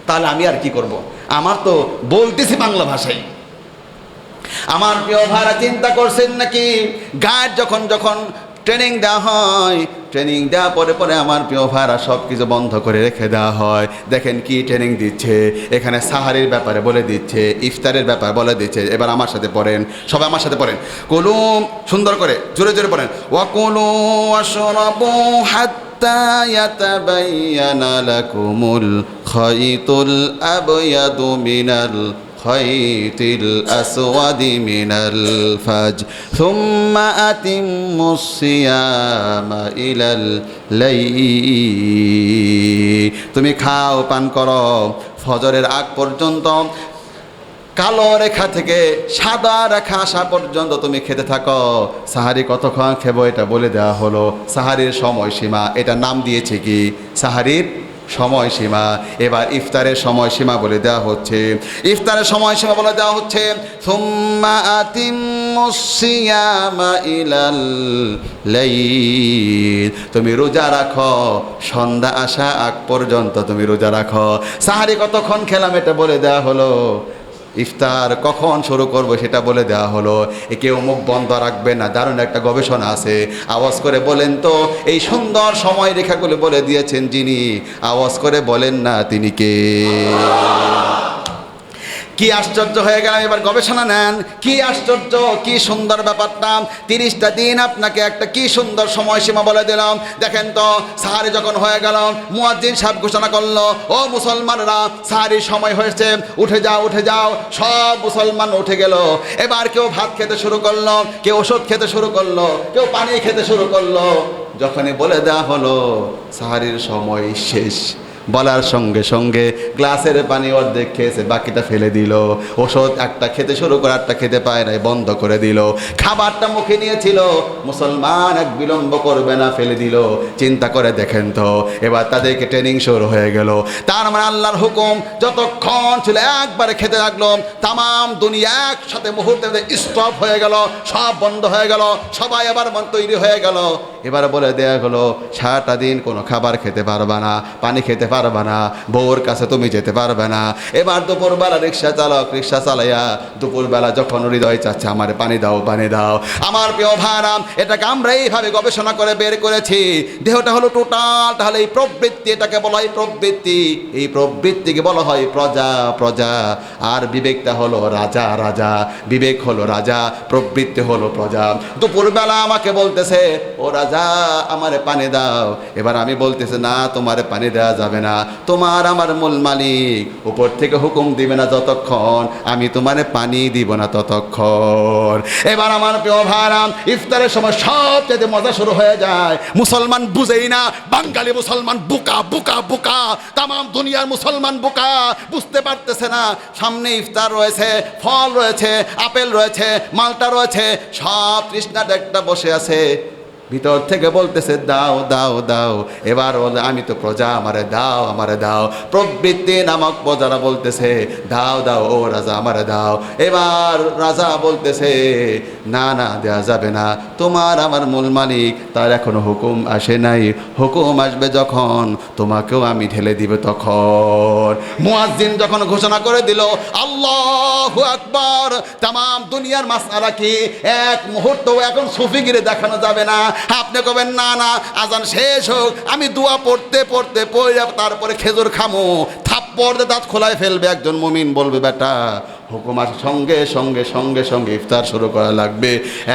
তাহলে আমি আর কি করব? আমার তো বলতেছি বাংলা ভাষায়। আমার প্রিয় ভাইরা, চিন্তা করছেন নাকি গাইড যখন যখন ট্রেনিং দেওয়া হয়, ট্রেনিং দেওয়া পরে পরে আমার প্রিয় ভাইরা সব কিছু বন্ধ করে রেখে দেওয়া হয়। দেখেন কি ট্রেনিং দিচ্ছে এখানে, সাহারির ব্যাপারে বলে দিচ্ছে, ইফতারের ব্যাপারে বলে দিচ্ছে। এবার আমার সাথে পড়েন, সবাই আমার সাথে পড়েন, কুলু, সুন্দর করে জোরে জোরে পড়েন। ওয়াকুলু ওয়াশরাবু হাত্তা ইয়াতাবায়্যানা লাকুমুল খাইতুল আবয়াদু মিনাল খাইতিল আসওয়াদি মিনাল ফাজর সুম্মা আতিম্মুস সিয়ামা ইলাল লাইল। তুমি খাও, পান করো ফজরের আগ পর্যন্ত, কালো রেখা থেকে সাদা রেখা আসা পর্যন্ত তুমি খেতে থাকো। সাহারি কতক্ষণ খেবো এটা বলে দেওয়া হলো। সাহারির সময়সীমা, এটা নাম দিয়েছে কি? সাহারির সময়সীমা। এবার ইফতারের সময়সীমা বলে দেওয়া হচ্ছে। ইফতারের সময়সীমা বলে দেওয়া হচ্ছে সুম্মা আতিম্মুস সিয়ামা ইলাল লাইল। তুমি রোজা রাখো সন্ধ্যা আসা আগ পর্যন্ত, তুমি রোজা রাখো। সাহারি কতক্ষণ খেলাম এটা বলে দেওয়া হলো। ইফতার কখন শুরু করবো সেটা বলে দেওয়া হলো। কেউ মুখ বন্ধ রাখবে না। দারুণ একটা গবেষণা আছে। আওয়াজ করে বলেন তো, এই সুন্দর সময় রেখাগুলো বলে দিয়েছেন যিনি, আওয়াজ করে বলেন না তিনি কে? কি আশ্চর্য হয়ে গেলাম। এবার গবেষণা নেন, কি আশ্চর্য, কি সুন্দর ব্যাপারটা। 30টা দিন আপনাকে একটা কি সুন্দর সময়সীমা বলে দিলাম। দেখেন তো, সাহারি যখন হয়ে গেল, মুয়াজ্জিন সাহেব ঘোষণা করলো, ও মুসলমানরা, সাহারির সময় হয়েছে, উঠে যাও, উঠে যাও। সব মুসলমান উঠে গেল। এবার কেউ ভাত খেতে শুরু করলো, কেউ ওষুধ খেতে শুরু করলো, কেউ পানি খেতে শুরু করলো। যখনই বলে দেওয়া হলো সাহারির সময় শেষ, বলার সঙ্গে সঙ্গে গ্লাসের পানি অর্ধেক খেয়েছে, বাকিটা ফেলে দিল। ওষুধ একটা খেতে শুরু করে একটা খেতে পায় নাই, বন্ধ করে দিল। খাবারটা মুখে নিয়েছিল, মুসলমান এক বিলম্ব করবে না, ফেলে দিল। চিন্তা করে দেখেন তো, এবার তাদেরকে ট্রেনিং শুরু হয়ে গেল। তার মানে আল্লাহর হুকুম যতক্ষণ ছিল একবারে খেতে লাগলো। তামাম দুনিয়া একসাথে মুহূর্তে স্টপ হয়ে গেল, সব বন্ধ হয়ে গেল। সবাই আবার মন তৈরি হয়ে গেল। এবার বলে দেয়া হলো সারাটা দিন কোনো খাবার খেতে পারবা না, পানি খেতে পারবা না, বউর কাছে তুমি যেতে পারবে না। এবার দুপুরবেলা রিক্সা চালক রিক্সা চালাইয়া দুপুরবেলা যখন হৃদয় চাচ্ছে আমারে পানি দাও, পানি দাও। আমার প্রিয় ভাইরা, এটাকে আমরা এইভাবে গবেষণা করে বের করেছি। দেহটা হলো টোটাল, তাহলে এই প্রবৃত্তি, এটাকে বলা হয় প্রবৃত্তি। এই প্রবৃত্তিকে বলা হয় প্রজা, প্রজা। আর বিবেকটা হলো রাজা, রাজা। বিবেক হলো রাজা, প্রবৃত্তি হলো প্রজা। দুপুরবেলা আমাকে বলতেছে, ও রাজা আমারে পানি দাও। এবার আমি বলতেছি, না তোমারে পানি দেওয়া যাবে না, তোমার আমার মূল মালিক উপর থেকে হুকুম দিবে না যতক্ষণ আমি তোমারে পানি দিব না ততক্ষণ। এবার আমার প্রিয় ভাইরা, ইফতারের সময় সবচেয়ে মজা শুরু হয়ে যায়। মুসলমান বুঝেই না, বাঙালি মুসলমান বোকা, বোকা, বোকা। তাম দুনিয়ার মুসলমান বোকা, বুঝতে পারতেছে না সামনে ইফতার রয়েছে, ফল রয়েছে, আপেল রয়েছে, মালটা রয়েছে, সব তৃষ্ণাটা একটা বসে আছে। ভিতর থেকে বলতেছে দাও, দাও, দাও। এবার আমি তো প্রজা, আমারে দাও, আমারে দাও। প্রবৃত্তি নামক প্রজারা বলতেছে দাও, দাও, ও রাজা আমারে দাও। এবার রাজা বলতেছে না, না দেওয়া যাবে না, তোমার আমার মূল মালিক তার এখনো হুকুম আসে নাই, হুকুম আসবে যখন তোমাকেও আমি ঢেলে দিব তখন। মুয়াজ্জিন যখন ঘোষণা করে দিল আল্লাহু আকবার, তাম দুনিয়ার মাসআলা কি এক মুহূর্ত এখন সুফিগিরি দেখানো যাবে না। আপনি কবেন না না আজান শেষ হোক, আমি দোয়া পড়তে পড়তে পড়ে তারপরে খেজুর খামো, থাপ্পড় দিয়ে দাঁত খোলায় ফেলবে একজন মুমিন, বলবে বেটা হুকুম আছে সঙ্গে সঙ্গে সঙ্গে সঙ্গে ইফতার শুরু করা লাগবে,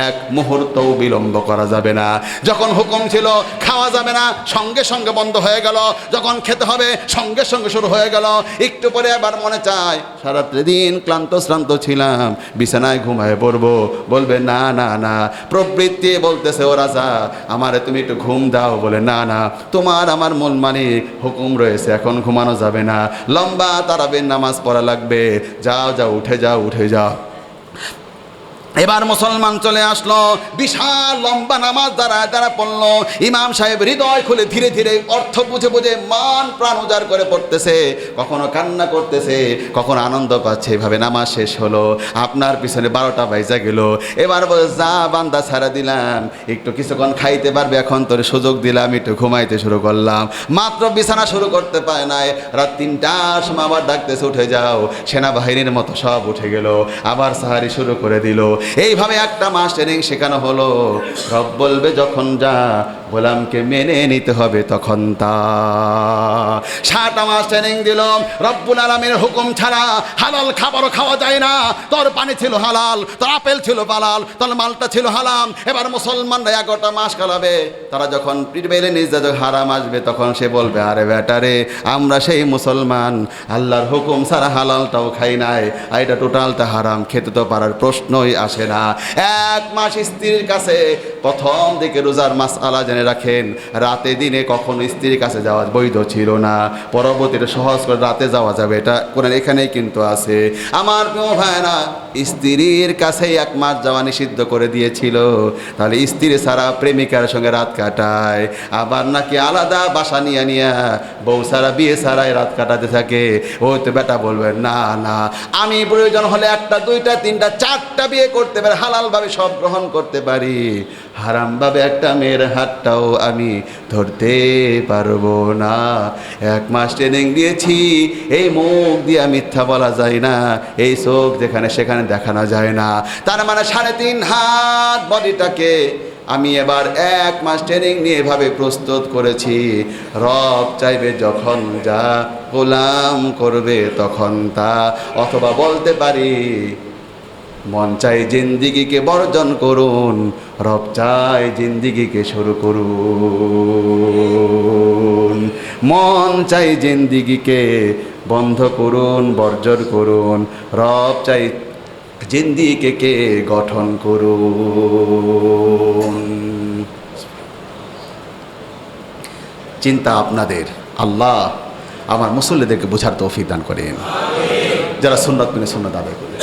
এক মুহূর্তও বিলম্ব করা যাবে না। যখন হুকুম ছিল খাওয়া যাবে না, সঙ্গে সঙ্গে বন্ধ হয়ে গেল, যখন খেতে হবে সঙ্গে সঙ্গে শুরু হয়ে গেল। একটু পরে আবার মনে চায় সারাত্রি দিন ক্লান্ত শ্রান্ত ছিলাম, বিছানায় ঘুমায় পড়বো, বলবে না না না, প্রবৃত্তি বলতেছে ও রাজা আমারে তুমি একটু ঘুম দাও, বলে না না তোমার আমার মূল মালিক হুকুম রয়েছে, এখন ঘুমানো যাবে না, লম্বা তারাবির নামাজ পড়া লাগবে, যাও যাও উঠে যাও উঠে যাও। এবার মুসলমান চলে আসলো, বিশাল লম্বা নামাজ দ্বারা পড়লো। ইমাম সাহেব হৃদয় খুলে ধীরে ধীরে অর্থ বুঝে বুঝে মান প্রাণ উজাড় করে পড়তেছে, কখনো কান্না করতেছে, কখনো আনন্দ পাচ্ছে। এভাবে নামাজ শেষ হলো, আপনার পিছনে 12টা বাইজা গেল। এবার বলে যা বান্দা ছাড়া দিলাম, একটু কিছুক্ষণ খাইতে পারবে, এখন তোর সুযোগ দিলাম, একটু ঘুমাইতে শুরু করলাম। মাত্র বিছানা শুরু করতে পারে নাই, রাত 3টার সময় আবার ডাকতেছে উঠে যাও, সেনাবাহিনীর মতো সব উঠে গেল, আবার সাহারি শুরু করে দিল। এইভাবে একটা মাস ট্রেনিং শেখানো হলো। রব বলবে যখন যা, গোলামকে মেনে নিতে হবে তখন তা। 7 মাস ট্রেনিং দিল, রব্বুল আলামিনের হুকুম ছাড়া হালাল খাবারও খাওয়া যায় না। তোর পানি ছিল হালাল, তোর আপেল ছিল হালাল, তোর মালটা ছিল হারাম। এবার মুসলমানরা 11টা মাস কালাবে, তারা যখন পিটবেলে নিজে হারাম আসবে, তখন সে বলবে আরে বেটারে আমরা সেই মুসলমান, আল্লাহর হুকুম ছাড়া হালালটাও খাই নাই, আর এটা টোটালটা হারাম, খেতে তো পারার প্রশ্নই আসে না। 1 মাস স্ত্রীর কাছে প্রথম দিকে রোজার মাসআলা জেনে রাখেন, রাতে দিনে কখনো স্ত্রীর কাছে যাওয়া বৈধ ছিল না, পরবর্তীতে সহজ করে রাতে যাওয়া যাবে, এটা কোরআন এখানেই কিন্তু আছে। আমার প্রিয় ভাইরা, স্ত্রীর কাছে 1 মাস যাওয়া নিষিদ্ধ করে দিয়েছিল, তাহলে স্ত্রী ছাড়া প্রেমিকার সঙ্গে রাত কাটায়, আবার নাকি আলাদা বাসা নিয়ে বউ ছাড়া বিয়ে ছাড়াই রাত কাটাতে থাকে। ওই তো বেটা বলবে না না, আমি প্রয়োজন হলে 1টা 2টা 3টা 4টা বিয়ে করতে পারি, হালালভাবে সব গ্রহণ করতে পারি, হারামভাবে একটা মেয়ের হাতটাও আমি ধরতে পারবো না। 1 মাস ট্রেনিং দিয়েছি, এই মুখ দিয়ে মিথ্যা বলা যায় না, এই চোখ যেখানে সেখানে দেখানো যায় না। তার মানে 3.5 হাত বডিটাকে আমি এবার 1 মাস ট্রেনিং নিয়ে এভাবে প্রস্তুত করেছি। রব চাইবে যখন যা, গোলাম করবে তখন তা। অথবা বলতে পারি মন চাই জিন্দিগিকে বর্জন করুন, রব চাই জিন্দিগিকে শুরু করুন। মন চাই জিন্দিগিকে বন্ধ করুন, বর্জন করুন, রব চাই জিন্দিগিকে গঠন করুন। চিন্তা আপনাদের, আল্লাহ আমার মুসল্লিদেরকে বোঝার তৌফিক দান করেন, যারা সুন্নাত মেনে সুন্নাত আদায় করেন।